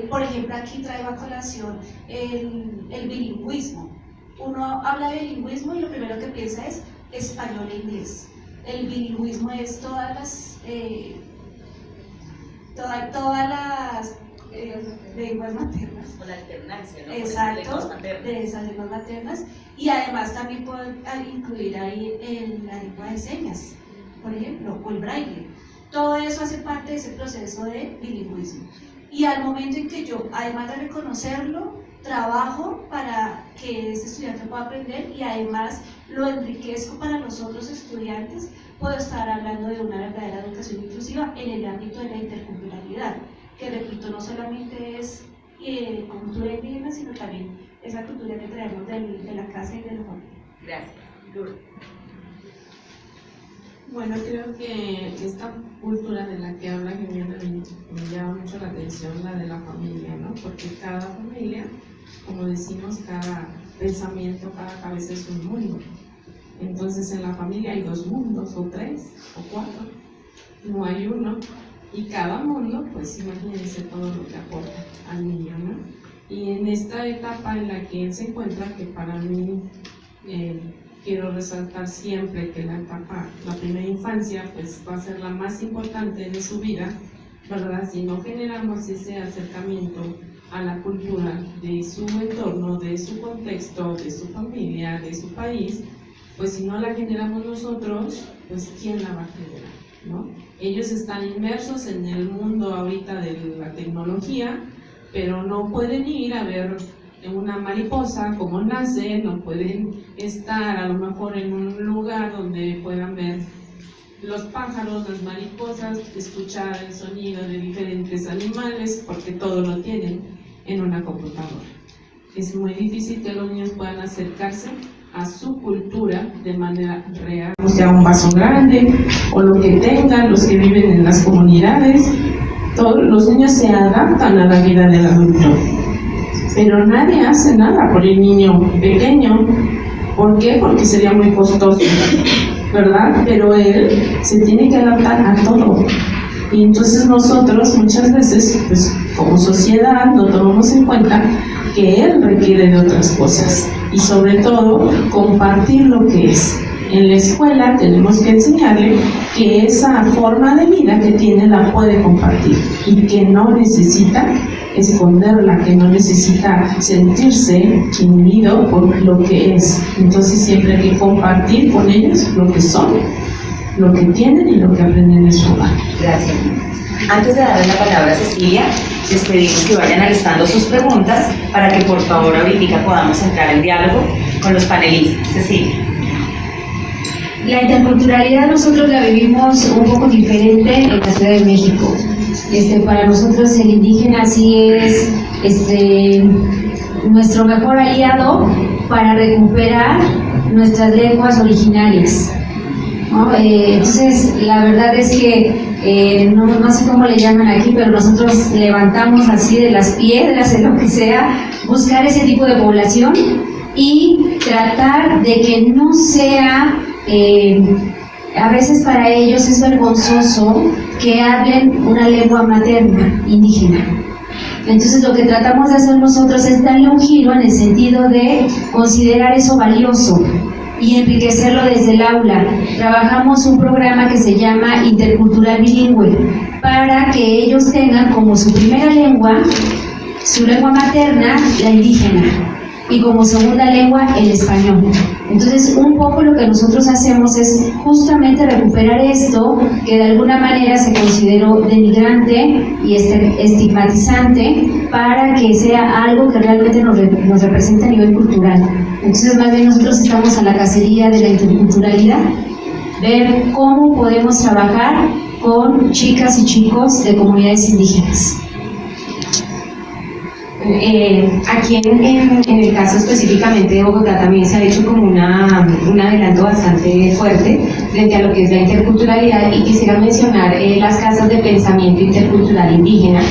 Por ejemplo, aquí traigo a colación el bilingüismo. Uno habla de bilingüismo y lo primero que piensa es español e inglés. El bilingüismo es todas las lenguas maternas. O la alternancia, ¿no? Exacto, de esas lenguas maternas, y además también puedo incluir ahí la lengua de señas, por ejemplo, o el braille. Todo eso hace parte de ese proceso de bilingüismo. Y al momento en que yo, además de reconocerlo, trabajo para que ese estudiante pueda aprender y además lo enriquezco para los otros estudiantes, puedo estar hablando de una verdadera educación inclusiva en el ámbito de la interculturalidad, que repito, no solamente es cultura indígena, sino también esa cultura que traemos de la casa y de la familia. Gracias. Lourdes. Bueno, creo que esta cultura de la que habla Jimena me llama mucho la atención, la de la familia, ¿no? Porque cada familia, como decimos, cada pensamiento, cada cabeza es un mundo. Entonces en la familia hay 2 mundos, o 3, o 4, no hay uno. Y cada mundo, pues imagínense todo lo que aporta al niño, ¿no? Y en esta etapa en la que él se encuentra, que para mí quiero resaltar siempre que la primera infancia, pues va a ser la más importante de su vida, ¿verdad? Si no generamos ese acercamiento a la cultura de su entorno, de su contexto, de su familia, de su país, pues si no la generamos nosotros, pues ¿quién la va a generar, no? Ellos están inmersos en el mundo ahorita de la tecnología, pero no pueden ir a ver una mariposa cómo nace, no pueden estar a lo mejor en un lugar donde puedan ver los pájaros, las mariposas, escuchar el sonido de diferentes animales, porque todo lo tienen en una computadora. Es muy difícil que los niños puedan acercarse a su cultura de manera real, o sea, un vaso grande o lo que tengan, los que viven en las comunidades. Todos los niños se adaptan a la vida del adulto, pero nadie hace nada por el niño pequeño. ¿Por qué? Porque sería muy costoso, ¿verdad? Pero él se tiene que adaptar a todo. Y entonces nosotros muchas veces, pues como sociedad, no tomamos en cuenta que él requiere de otras cosas y sobre todo compartir lo que es. En la escuela tenemos que enseñarle que esa forma de vida que tiene la puede compartir y que no necesita esconderla, que no necesita sentirse inhibido por lo que es. Entonces siempre hay que compartir con ellos lo que son, lo que tienen y lo que aprenden en su hogar. Gracias. Antes de darle la palabra a Cecilia, les pedimos que vayan alistando sus preguntas para que por favor ahorita podamos entrar en diálogo con los panelistas. Cecilia. La interculturalidad nosotros la vivimos un poco diferente en la Ciudad de México. Para nosotros el indígena sí es nuestro mejor aliado para recuperar nuestras lenguas originarias, ¿no? Entonces la verdad es que no sé cómo le llaman aquí, pero nosotros levantamos así de las piedras, de lo que sea, buscar ese tipo de población y tratar de que no sea... a veces para ellos es vergonzoso que hablen una lengua materna indígena. Entonces lo que tratamos de hacer nosotros es darle un giro en el sentido de considerar eso valioso y enriquecerlo desde el aula. Trabajamos un programa que se llama Intercultural Bilingüe para que ellos tengan como su primera lengua, su lengua materna, la indígena, y como segunda lengua el español. Entonces un poco lo que nosotros hacemos es justamente recuperar esto que de alguna manera se consideró denigrante y estigmatizante para que sea algo que realmente nos represente a nivel cultural. Entonces más bien nosotros estamos a la cacería de la interculturalidad, ver cómo podemos trabajar con chicas y chicos de comunidades indígenas. Aquí en el caso específicamente de Bogotá también se ha hecho como un adelanto bastante fuerte frente a lo que es la interculturalidad, y quisiera mencionar las casas de pensamiento intercultural indígena,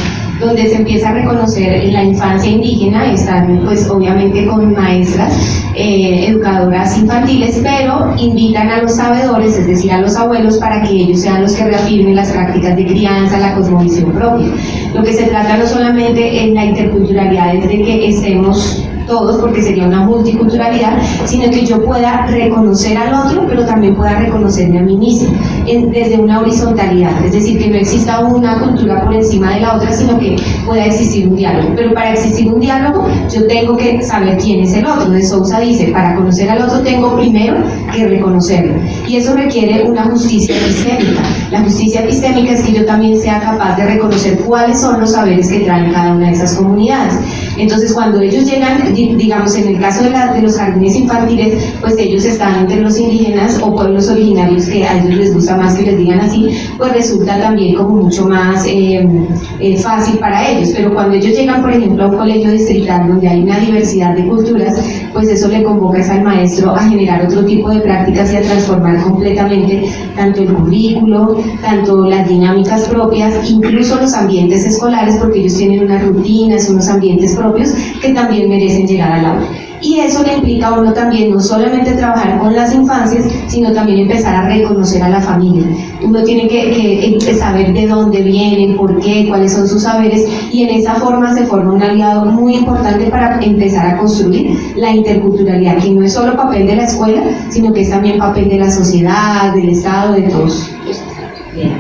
donde se empieza a reconocer la infancia indígena. Están pues obviamente con maestras, educadoras infantiles, pero invitan a los sabedores, es decir, a los abuelos, para que ellos sean los que reafirmen las prácticas de crianza, la cosmovisión propia. Lo que se trata no solamente en la interculturalidad es de que estemos todos, porque sería una multiculturalidad, sino que yo pueda reconocer al otro, pero también pueda reconocerme a mí mismo, desde una horizontalidad, es decir, que no exista una cultura por encima de la otra, sino que pueda existir un diálogo. Pero para existir un diálogo, yo tengo que saber quién es el otro. De Sousa dice, para conocer al otro tengo primero que reconocerlo, y eso requiere una justicia epistémica. La justicia epistémica es que yo también sea capaz de reconocer cuáles son los saberes que traen cada una de esas comunidades. Entonces, cuando ellos llegan, digamos, en el caso de los jardines infantiles, pues ellos están entre los indígenas o pueblos originarios, que a ellos les gusta más que les digan así, pues resulta también como mucho más fácil para ellos. Pero cuando ellos llegan, por ejemplo, a un colegio distrital donde hay una diversidad de culturas, pues eso le convoca al maestro a generar otro tipo de prácticas y a transformar completamente tanto el currículo, tanto las dinámicas propias, incluso los ambientes escolares, porque ellos tienen unas rutinas, unos ambientes propios que también merecen llegar al aula. Y eso le implica a uno también no solamente trabajar con las infancias, sino también empezar a reconocer a la familia. Uno tiene que saber de dónde vienen, por qué, cuáles son sus saberes, y en esa forma se forma un aliado muy importante para empezar a construir la interculturalidad, que no es solo papel de la escuela, sino que es también papel de la sociedad, del Estado, de todos. Bien.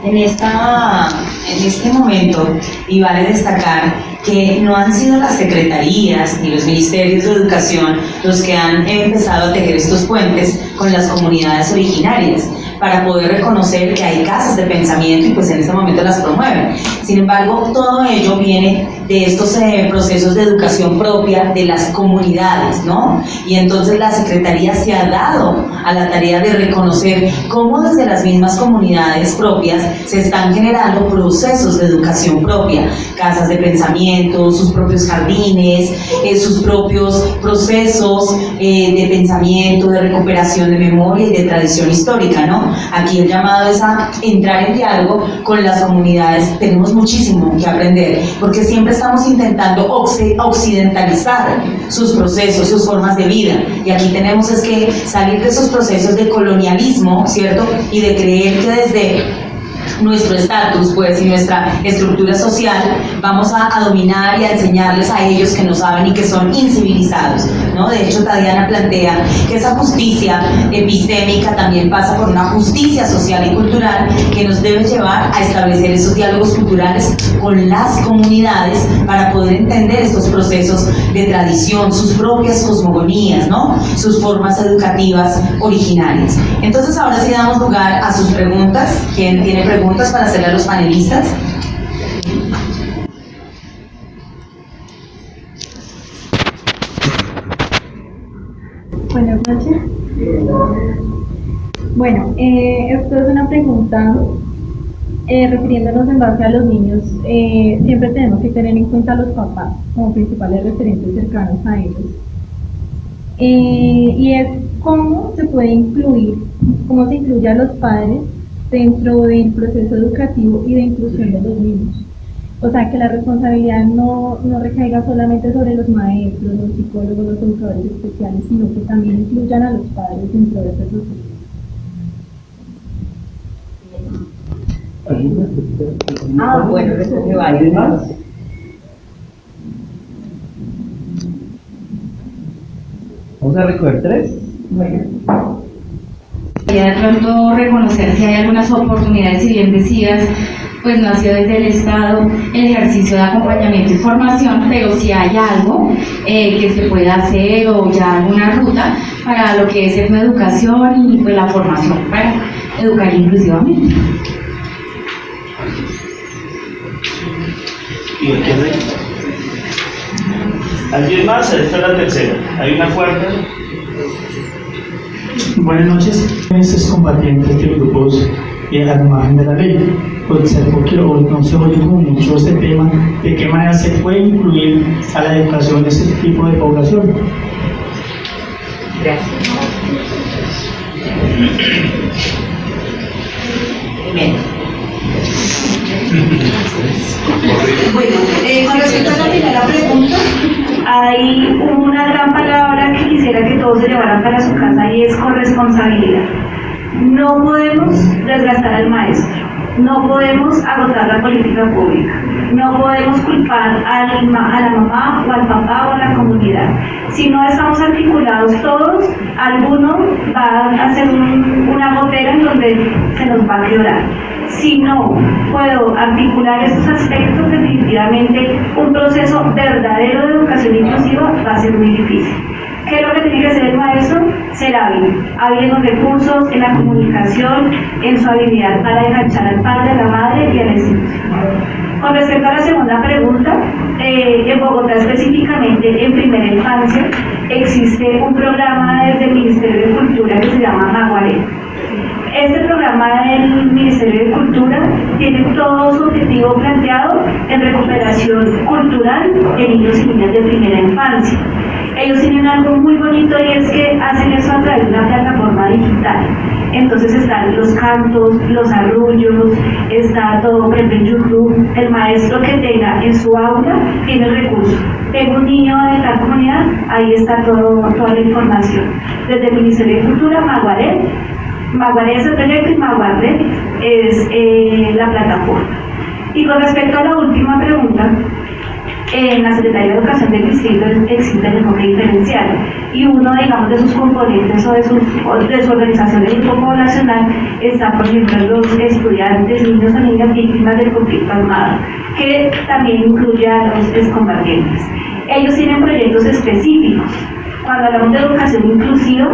En este momento, y vale destacar que no han sido las secretarías ni los ministerios de educación los que han empezado a tejer estos puentes con las comunidades originarias para poder reconocer que hay casas de pensamiento y pues en este momento las promueven. Sin embargo, todo ello viene de estos procesos de educación propia de las comunidades, ¿no? Y entonces la Secretaría se ha dado a la tarea de reconocer cómo desde las mismas comunidades propias se están generando procesos de educación propia, casas de pensamiento, sus propios jardines, sus propios procesos de pensamiento, de recuperación de memoria y de tradición histórica, ¿no? Aquí el llamado es a entrar en diálogo con las comunidades. Tenemos muchísimo que aprender, porque siempre estamos intentando occidentalizar sus procesos, sus formas de vida, y aquí tenemos es que salir de esos procesos de colonialismo, ¿cierto? Y de creer que desde nuestro estatus, pues, y nuestra estructura social, vamos a dominar y a enseñarles a ellos que no saben y que son incivilizados, ¿no? De hecho, Tatiana plantea que esa justicia epistémica también pasa por una justicia social y cultural que nos debe llevar a establecer esos diálogos culturales con las comunidades para poder entender estos procesos de tradición, sus propias cosmogonías, ¿no? Sus formas educativas originarias. Entonces, ahora sí damos lugar a sus preguntas. ¿Quién tiene preguntas para hacerle a los panelistas? Buenas noches. Bueno, esto es una pregunta refiriéndonos en base a los niños. Siempre tenemos que tener en cuenta a los papás como principales referentes cercanos a ellos. Y es cómo se puede incluir, cómo se incluye a los padres dentro del proceso educativo y de inclusión de los niños. O sea, que la responsabilidad no recaiga solamente sobre los maestros, los psicólogos, los educadores especiales, sino que también incluyan a los padres dentro de ese proceso. Bueno, recoge varios. Vamos a recoger 3. Bueno. Y de pronto reconocer si hay algunas oportunidades, si bien decías, pues nació desde el Estado el ejercicio de acompañamiento y formación, pero si hay algo que se pueda hacer o ya alguna ruta para lo que es la educación y pues la formación para educar inclusivamente. ¿Alguien más? Esta es la tercera. ¿Hay una cuarta? Buenas noches. Excombatientes de grupos al margen de la ley. Observo que no se oye mucho este tema de qué manera se puede incluir a la educación de ese tipo de población. Gracias. Bien. Bueno, con respecto a la primera pregunta, hay una gran palabra que quisiera que todos se llevaran para su casa y es corresponsabilidad. No podemos desgastar al maestro, no podemos agotar la política pública, no podemos culpar a la mamá o al papá o a la comunidad. Si no estamos articulados todos, alguno va a hacer una gotera en donde se nos va a quebrar. Si no puedo articular estos aspectos, definitivamente un proceso verdadero de educación inclusiva va a ser muy difícil. ¿Qué es lo que tiene que hacer el maestro? Ser hábil en los recursos, en la comunicación, en su habilidad para enganchar al padre, a la madre y a la institución. Con respecto a la segunda pregunta, en Bogotá específicamente, en primera infancia, existe un programa desde el Ministerio de Cultura que se llama Maguaré. Este programa del Ministerio de Cultura tiene todo su objetivo planteado en recuperación cultural de niños y niñas de primera infancia. Ellos tienen algo muy bonito y es que hacen eso a través de una plataforma digital. Entonces están los cantos, los arrullos, está todo por ejemplo en YouTube. El maestro que tenga en su aula tiene el recurso. Tengo un niño de tal comunidad, ahí está toda la información. Desde el Ministerio de Cultura, Maguaré es el proyecto y Maguaré es la plataforma. Y con respecto a la última pregunta, en la Secretaría de Educación del Distrito existe el enfoque diferencial y uno, digamos, de sus componentes o de su organización del grupo poblacional está, por ejemplo, los estudiantes, niños o niñas víctimas del conflicto armado, que también incluye a los excombatientes. Ellos tienen proyectos específicos. Cuando hablamos de educación inclusiva,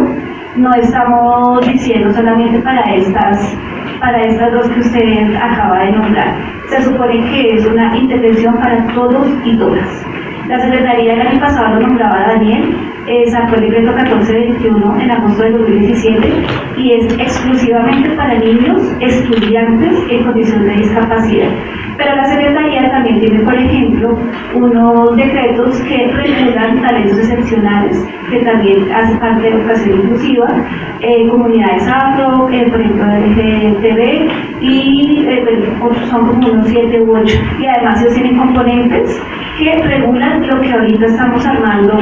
no estamos diciendo solamente para estas dos que usted acaba de nombrar. Se supone que es una intervención para todos y todas. La Secretaría el año pasado lo nombraba Daniel, sacó el decreto 1421 en agosto de 2017 y es exclusivamente para niños, estudiantes en condición de discapacidad. Pero la Secretaría también tiene, por ejemplo, unos decretos que regulan talentos excepcionales, que también hace parte de la educación inclusiva, comunidades afro, por ejemplo, LGTB, y otros son como unos 7 u 8. Y además ellos tienen componentes que regulan lo que ahorita estamos armando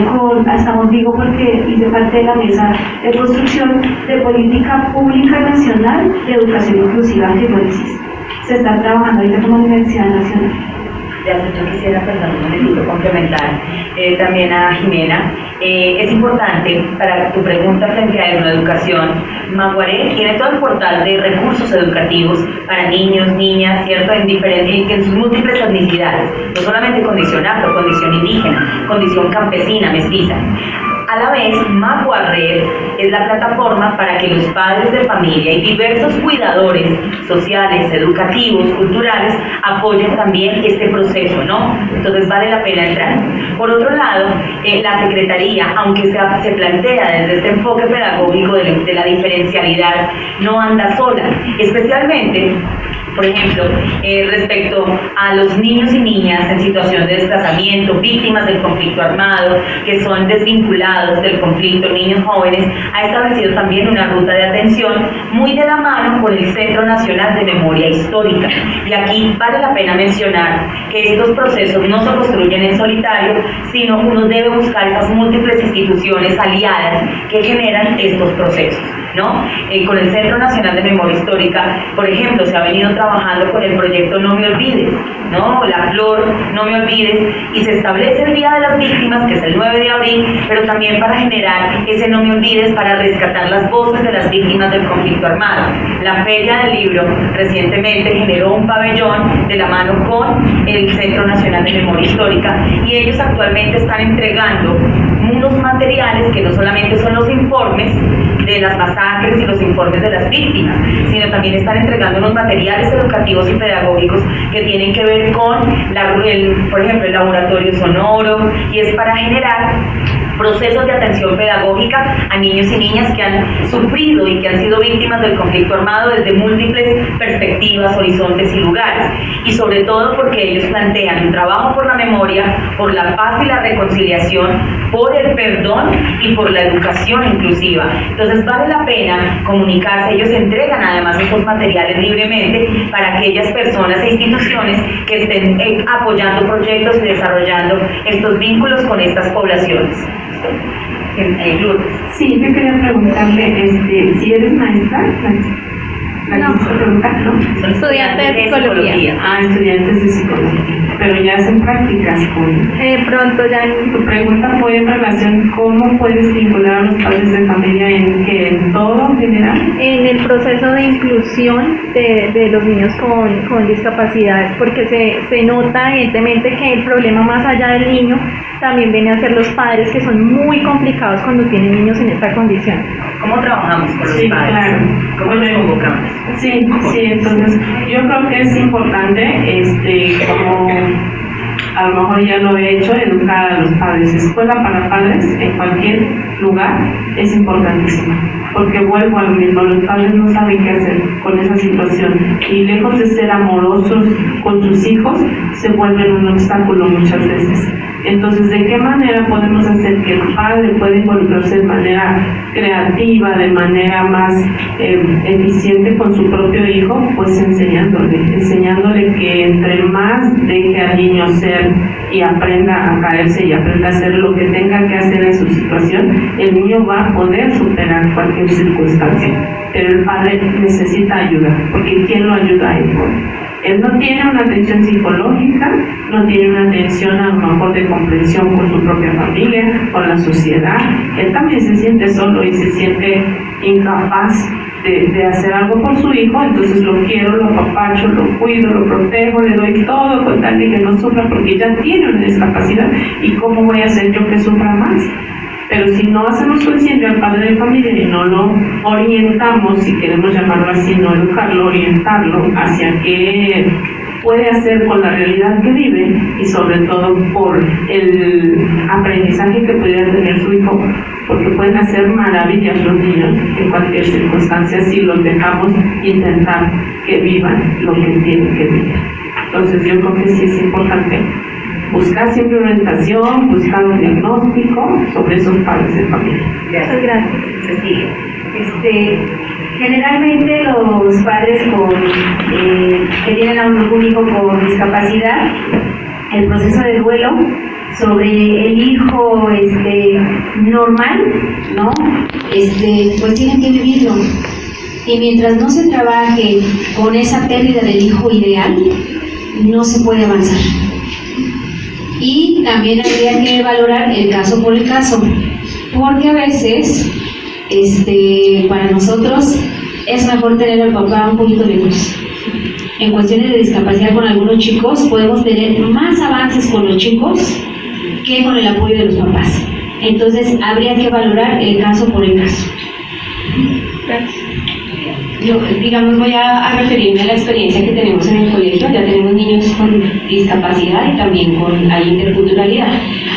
digo porque hice parte de la mesa de construcción de política pública nacional de educación inclusiva que no existe. se está trabajando ahorita como Universidad Nacional. Yo quisiera, perdón, un momentito, complementar también a Jimena. Es importante para tu pregunta frente a la educación. Maguaré tiene todo el portal de recursos educativos para niños, niñas, ¿cierto? En sus múltiples etnicidades, no solamente condición afro, condición indígena, condición campesina, mestiza. A la vez, Maguaré es la plataforma para que los padres de familia y diversos cuidadores sociales, educativos, culturales apoyen también este proceso, ¿no? Entonces vale la pena entrar. Por otro lado, la Secretaría, aunque se plantea desde este enfoque pedagógico de la diferencialidad, no anda sola, especialmente, por ejemplo, respecto a los niños y niñas en situación de desplazamiento, víctimas del conflicto armado, que son desvinculados del conflicto, niños jóvenes, ha establecido también una ruta de atención muy de la mano con el Centro Nacional de Memoria Histórica. Y aquí vale la pena mencionar que estos procesos no se construyen en solitario, sino uno debe buscar esas múltiples instituciones aliadas que generan estos procesos, ¿no? Con el Centro Nacional de Memoria Histórica, por ejemplo, se ha venido trabajando con el proyecto No Me Olvides, ¿no? La flor No Me Olvides, y se establece el Día de las Víctimas, que es el 9 de abril, pero también para generar ese No Me Olvides, para rescatar las voces de las víctimas del conflicto armado. La Feria del Libro recientemente generó un pabellón de la mano con el Centro Nacional de Memoria Histórica, y ellos actualmente están entregando unos materiales que no solamente son los informes de las masacres y los informes de las víctimas, sino también están entregando unos materiales educativos y pedagógicos que tienen que ver con, por ejemplo, el laboratorio sonoro, y es para generar procesos de atención pedagógica a niños y niñas que han sufrido y que han sido víctimas del conflicto armado desde múltiples perspectivas, horizontes y lugares, y sobre todo porque ellos plantean un trabajo por la memoria, por la paz y la reconciliación, por el perdón y por la educación inclusiva. Entonces vale la pena comunicarse. Ellos entregan además estos materiales libremente para aquellas personas e instituciones que estén apoyando proyectos y desarrollando estos vínculos con estas poblaciones. Lourdes. Sí, yo quería preguntarle, si eres maestra, No. Son Estudiantes de psicología. Estudiantes de psicología, pero ya hacen prácticas con... Pronto ya Tu pregunta fue en relación cómo puedes vincular a los padres de familia en todo en general. en el proceso de inclusión de los niños con discapacidades, porque se nota evidentemente que el problema más allá del niño también viene a ser los padres, que son muy complicados cuando tienen niños en esta condición. ¿Cómo trabajamos con los Sí, padres? claro. ¿Cómo los convocamos? Sí, entonces yo creo que es importante, como a lo mejor ya lo he hecho, educar a los padres. Escuela para padres en cualquier lugar es importantísima, porque vuelvo a lo mismo, los padres no saben qué hacer con esa situación y lejos de ser amorosos con sus hijos, se vuelven un obstáculo muchas veces. Entonces, ¿de qué manera podemos hacer que el padre pueda involucrarse de manera creativa, de manera más eficiente con su propio hijo? Pues enseñándole que entre más deje al niño ser y aprenda a caerse y aprenda a hacer lo que tenga que hacer en su situación, el niño va a poder superar cualquier circunstancia. Pero el padre necesita ayuda, porque ¿quién lo ayuda a él? Él no tiene una atención psicológica, no tiene una atención a lo mejor de comprensión con su propia familia, con la sociedad. Él también se siente solo y se siente incapaz de hacer algo por su hijo, entonces lo quiero, lo apapacho, lo cuido, lo protejo, le doy todo con tal de que no sufra, porque ya tiene una discapacidad. ¿Y cómo voy a hacer yo que sufra más? Pero si no hacemos consciente al padre de familia y no lo orientamos, si queremos llamarlo así, no educarlo, orientarlo hacia qué puede hacer con la realidad que vive y sobre todo por el aprendizaje que pudiera tener su hijo, porque pueden hacer maravillas los niños en cualquier circunstancia si los dejamos intentar que vivan lo que tienen que vivir. Entonces yo creo que sí es importante buscar siempre orientación, buscar un diagnóstico sobre esos padres de familia. Muchas gracias. Cecilia. Generalmente los padres que tienen a un hijo con discapacidad, el proceso de duelo sobre el hijo normal, ¿no? Pues tienen que vivirlo. Y mientras no se trabaje con esa pérdida del hijo ideal, no se puede avanzar. Y también habría que valorar el caso por el caso, porque a veces para nosotros es mejor tener al papá un poquito lejos. En cuestiones de discapacidad con algunos chicos podemos tener más avances con los chicos que con el apoyo de los papás. Entonces habría que valorar el caso por el caso. Yo, digamos, voy a referirme a la experiencia que tenemos en el colegio. Ya tenemos niños con discapacidad y también hay interculturalidad.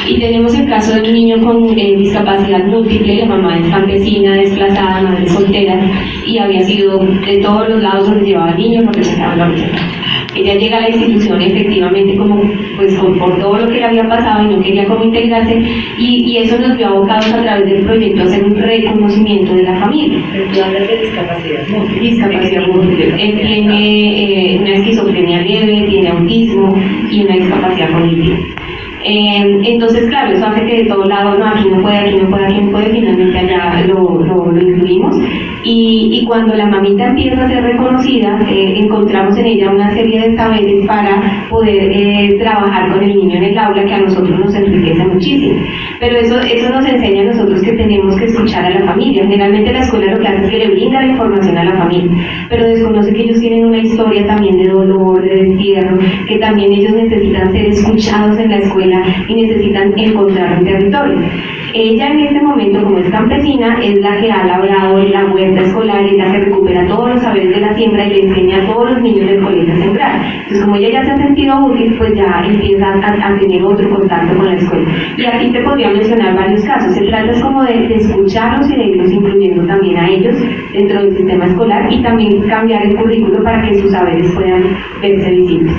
Y tenemos el caso de un niño con discapacidad múltiple. La mamá es campesina, desplazada, madre soltera, y había sido de todos los lados donde llevaba al niño, porque sacaban la receta. Ella llega a la institución efectivamente por todo lo que le había pasado y no quería cómo integrarse, y eso nos vio abocados a través del proyecto a hacer un reconocimiento de la familia. Pero tú hablas de discapacidad múltiple. Discapacidad múltiple. Él tiene una esquizofrenia leve, tiene autismo y una discapacidad cognitiva. Entonces, claro, eso hace que de todos lados, no, aquí no puede, finalmente allá lo incluimos. Y cuando la mamita empieza a ser reconocida, encontramos en ella una serie de saberes para poder trabajar con el niño en el aula, que a nosotros nos enriquece muchísimo. Pero eso nos enseña a nosotros que tenemos que escuchar a la familia. Generalmente la escuela lo que hace es que le brinda la información a la familia, pero desconoce que ellos tienen una historia también de dolor, de destierro, que también ellos necesitan ser escuchados en la escuela y necesitan encontrar un territorio. Ella en este momento, como es campesina, es la que ha labrado la huerta escolar, es la que recupera todos los saberes de la siembra y le enseña a todos los niños del colegio a sembrar. Entonces, como ella ya se ha sentido útil, pues ya empieza a tener otro contacto con la escuela. Y aquí te podría mencionar varios casos. Se trata es como de escucharlos y de irlos incluyendo también a ellos dentro del sistema escolar, y también cambiar el currículo para que sus saberes puedan verse visibles.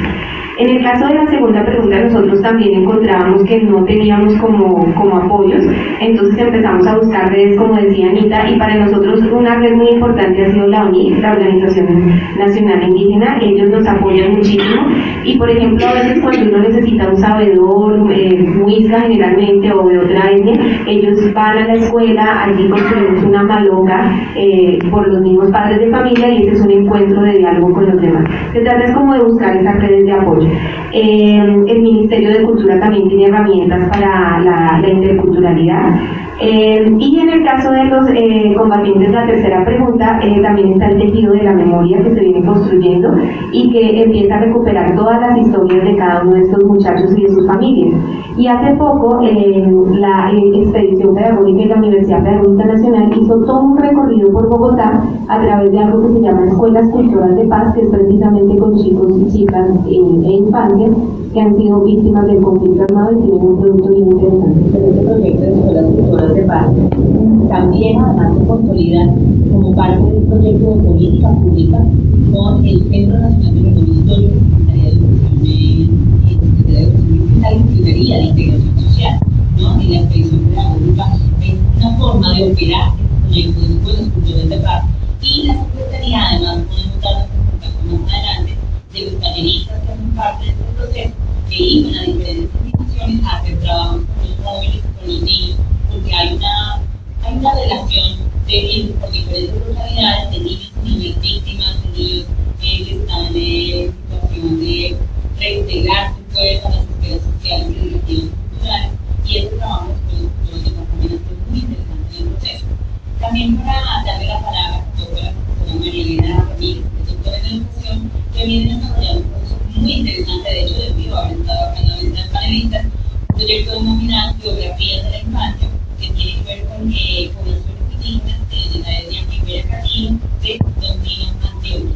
En el caso de la segunda pregunta, nosotros también encontrábamos que no teníamos como apoyos, entonces empezamos a buscar redes, como decía Anita, y para nosotros una red muy importante ha sido la ONIC, la Organización Nacional Indígena. Ellos nos apoyan muchísimo, y por ejemplo, a veces cuando uno necesita un sabedor, muisca generalmente, o de otra etnia, ellos van a la escuela, allí construimos una maloca por los mismos padres de familia, y ese es un encuentro de diálogo con los demás. Se trata es como de buscar esas redes de apoyo. El Ministerio de Cultura también tiene herramientas para la interculturalidad. Y en el caso de los combatientes, la tercera pregunta, también está el tejido de la memoria que se viene construyendo y que empieza a recuperar todas las historias de cada uno de estos muchachos y de sus familias. Y hace poco la Expedición Pedagógica de la Universidad Pedagógica Nacional hizo todo un recorrido por Bogotá a través de algo que se llama Escuelas Culturales de Paz, que es precisamente con chicos y chicas e infancias que han sido víctimas del conflicto armado y tienen un producto bien interesante. Pero este proyecto de Escuelas Culturales de Paz también además se consolida como parte de un proyecto de política pública con el Centro Nacional de Memoria Histórica, Secretaría de Educación Digital y Secretaría de Integración Social, ¿no? En la expedición pedagógica es una forma de operar el proyecto de Escuelas Culturales de Paz, y la Secretaría además podemos darnos contacto más adelante de los talleristas que hacen parte de este proceso, que iban a diferentes instituciones a hacer trabajo con los jóvenes, con los niños, porque hay una relación por diferentes localidades de niños y niñas víctimas, de niños que están en situación de reintegrarse pues, a las esferas sociales y educativas culturales, y este trabajo con los también es muy interesante en el proceso. También para darle la palabra a la profesora María Elena Ramírez, que es doctora en educación, que viene desarrollando un proceso muy interesante, de hecho debió haber estado acá en la mesa de panelistas, un proyecto denominado Biografías de la Infancia, que tiene que ver con los pueblos indígenas de la etnia Quimera Caquín de Domino Antioquia.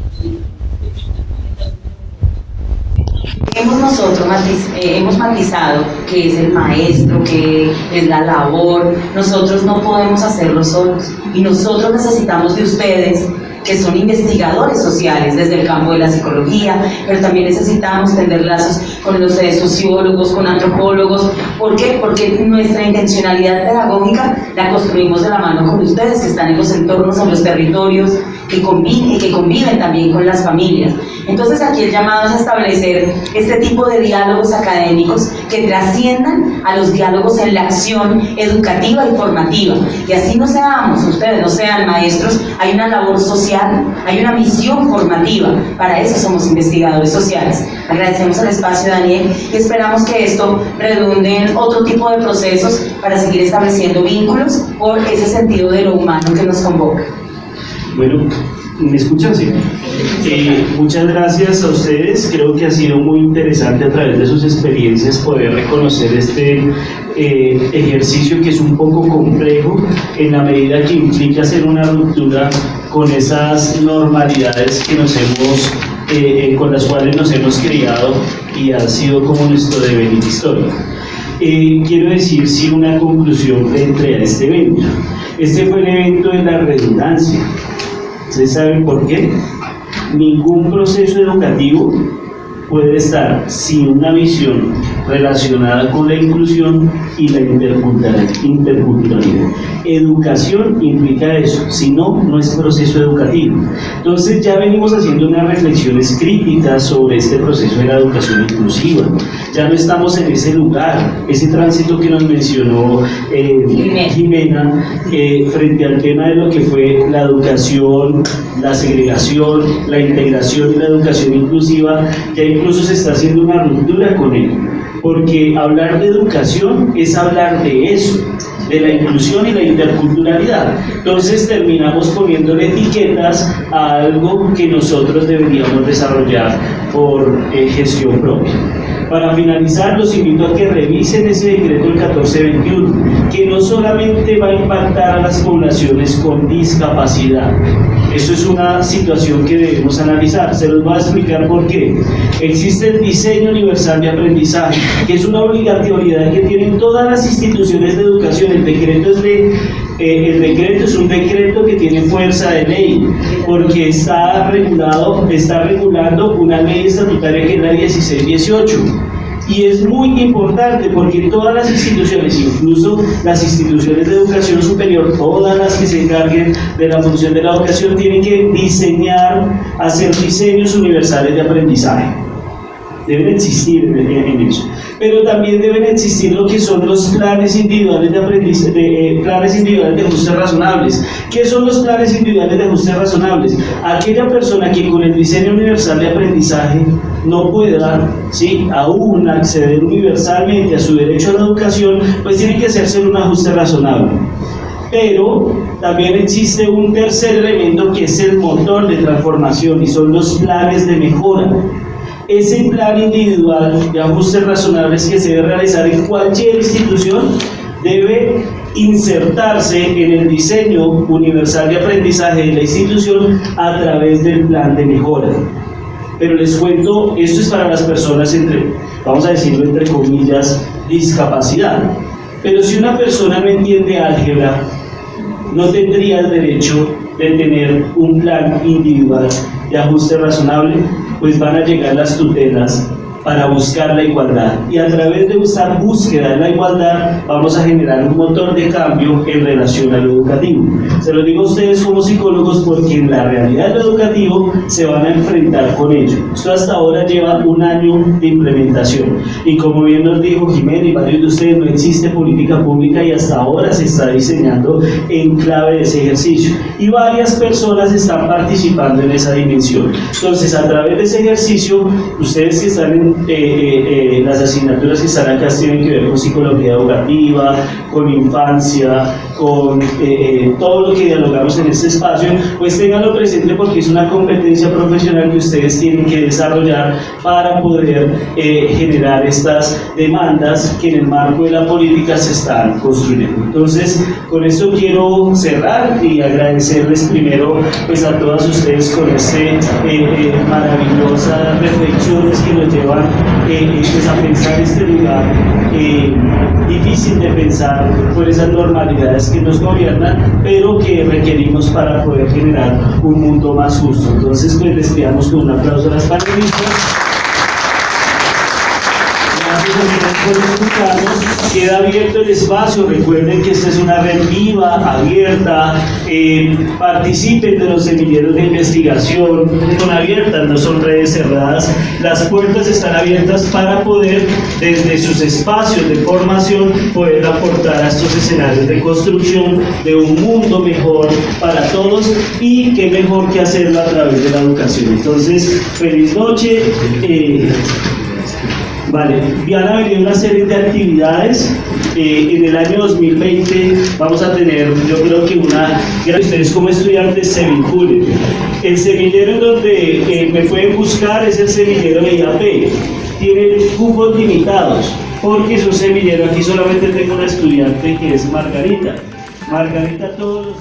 Hemos matizado que es el maestro, que es la labor. Nosotros no podemos hacerlo solos, y nosotros necesitamos de ustedes, que son investigadores sociales desde el campo de la psicología, pero también necesitamos tender lazos con los sociólogos, con antropólogos. ¿Por qué? Porque nuestra intencionalidad pedagógica la construimos de la mano con ustedes, que están en los entornos, en los territorios, que conviven también con las familias. Entonces aquí el llamado es a establecer este tipo de diálogos académicos que trasciendan a los diálogos en la acción educativa y formativa, y así no seamos, ustedes no sean maestros, hay una labor social social, hay una misión formativa. Para eso somos investigadores sociales. Agradecemos el espacio, Daniel, y esperamos que esto redunde en otro tipo de procesos para seguir estableciendo vínculos por ese sentido de lo humano que nos convoca. Bueno, ¿me escuchan? Sí. Muchas gracias a ustedes. Creo que ha sido muy interesante a través de sus experiencias poder reconocer este ejercicio, que es un poco complejo en la medida que implica hacer una ruptura con esas normalidades que con las cuales nos hemos criado y ha sido como nuestro devenir histórico. Quiero decir sí una conclusión frente a este evento. Este fue el evento de la redundancia. ¿Ustedes saben por qué? Ningún proceso educativo puede estar sin una visión relacionada con la inclusión y la interculturalidad. Educación implica eso, si no, no es proceso educativo. Entonces ya venimos haciendo unas reflexiones críticas sobre este proceso de la educación inclusiva. Ya no estamos en ese lugar, ese tránsito que nos mencionó Jimena, frente al tema de lo que fue la educación, la segregación, la integración y la educación inclusiva. Ya incluso se está haciendo una ruptura con él, porque hablar de educación es hablar de eso, de la inclusión y la interculturalidad. Entonces terminamos poniéndole etiquetas a algo que nosotros deberíamos desarrollar por gestión propia. Para finalizar, los invito a que revisen ese decreto del 1421, que no solamente va a impactar a las poblaciones con discapacidad. Eso es una situación que debemos analizar. Se los voy a explicar por qué. Existe el diseño universal de aprendizaje, que es una obligatoriedad que tienen todas las instituciones de educación. El decreto es un decreto que tiene fuerza de ley, porque está regulando una ley estatutaria que es la 1618. Y es muy importante porque todas las instituciones, incluso las instituciones de educación superior, todas las que se encarguen de la función de la educación, tienen que hacer diseños universales de aprendizaje. Deben existir en eso. Pero también deben existir lo que son los planes individuales de aprendizaje, planes individuales de ajustes razonables. ¿Qué son los planes individuales de ajustes razonables? Aquella persona que con el diseño universal de aprendizaje no pueda, ¿sí?, aún acceder universalmente a su derecho a la educación, pues tiene que hacerse un ajuste razonable. Pero también existe un tercer elemento que es el motor de transformación, y son los planes de mejora. Ese plan individual de ajustes razonables que se debe realizar en cualquier institución debe insertarse en el diseño universal de aprendizaje de la institución a través del plan de mejora. Pero les cuento, esto es para las personas vamos a decirlo entre comillas, discapacidad. Pero si una persona no entiende álgebra, no tendría el derecho de tener un plan individual de ajuste razonable, pues van a llegar las tutelas para buscar la igualdad, y a través de esta búsqueda de la igualdad vamos a generar un motor de cambio en relación a lo educativo. Se lo digo a ustedes como psicólogos porque en la realidad de lo educativo se van a enfrentar con ello. Esto hasta ahora lleva 1 año de implementación, y como bien nos dijo Jimena y varios de ustedes, no existe política pública y hasta ahora se está diseñando en clave de ese ejercicio, y varias personas están participando en esa dimensión. Entonces, a través de ese ejercicio, ustedes que están en las asignaturas que están acá tienen que ver con psicología educativa, con infancia, con todo lo que dialogamos en este espacio, pues ténganlo presente porque es una competencia profesional que ustedes tienen que desarrollar para poder generar estas demandas que en el marco de la política se están construyendo. Entonces, con esto quiero cerrar y agradecerles primero pues a todas ustedes con maravillosas reflexiones que nos llevan pues a pensar este lugar difícil de pensar por esas normalidades que nos gobiernan, pero que requerimos para poder generar un mundo más justo. Entonces, pues les pidamos con un aplauso a las panelistas. Gracias a ustedes por escucharnos. Queda abierto el espacio. Recuerden que esta es una red viva, abierta. Participen de los semilleros de investigación. Son abiertas, no son redes cerradas. Las puertas están abiertas para poder, desde sus espacios de formación, poder aportar a estos escenarios de construcción de un mundo mejor para todos, y qué mejor que hacerlo a través de la educación. Entonces, feliz noche. Vale, van a venir una serie de actividades. En el año 2020 vamos a tener, yo creo que ustedes como estudiantes se vinculen. El semillero donde me pueden buscar es el semillero de IAP. Tiene cupos limitados, porque es un semillero, aquí solamente tengo una estudiante que es Margarita. Margarita todos los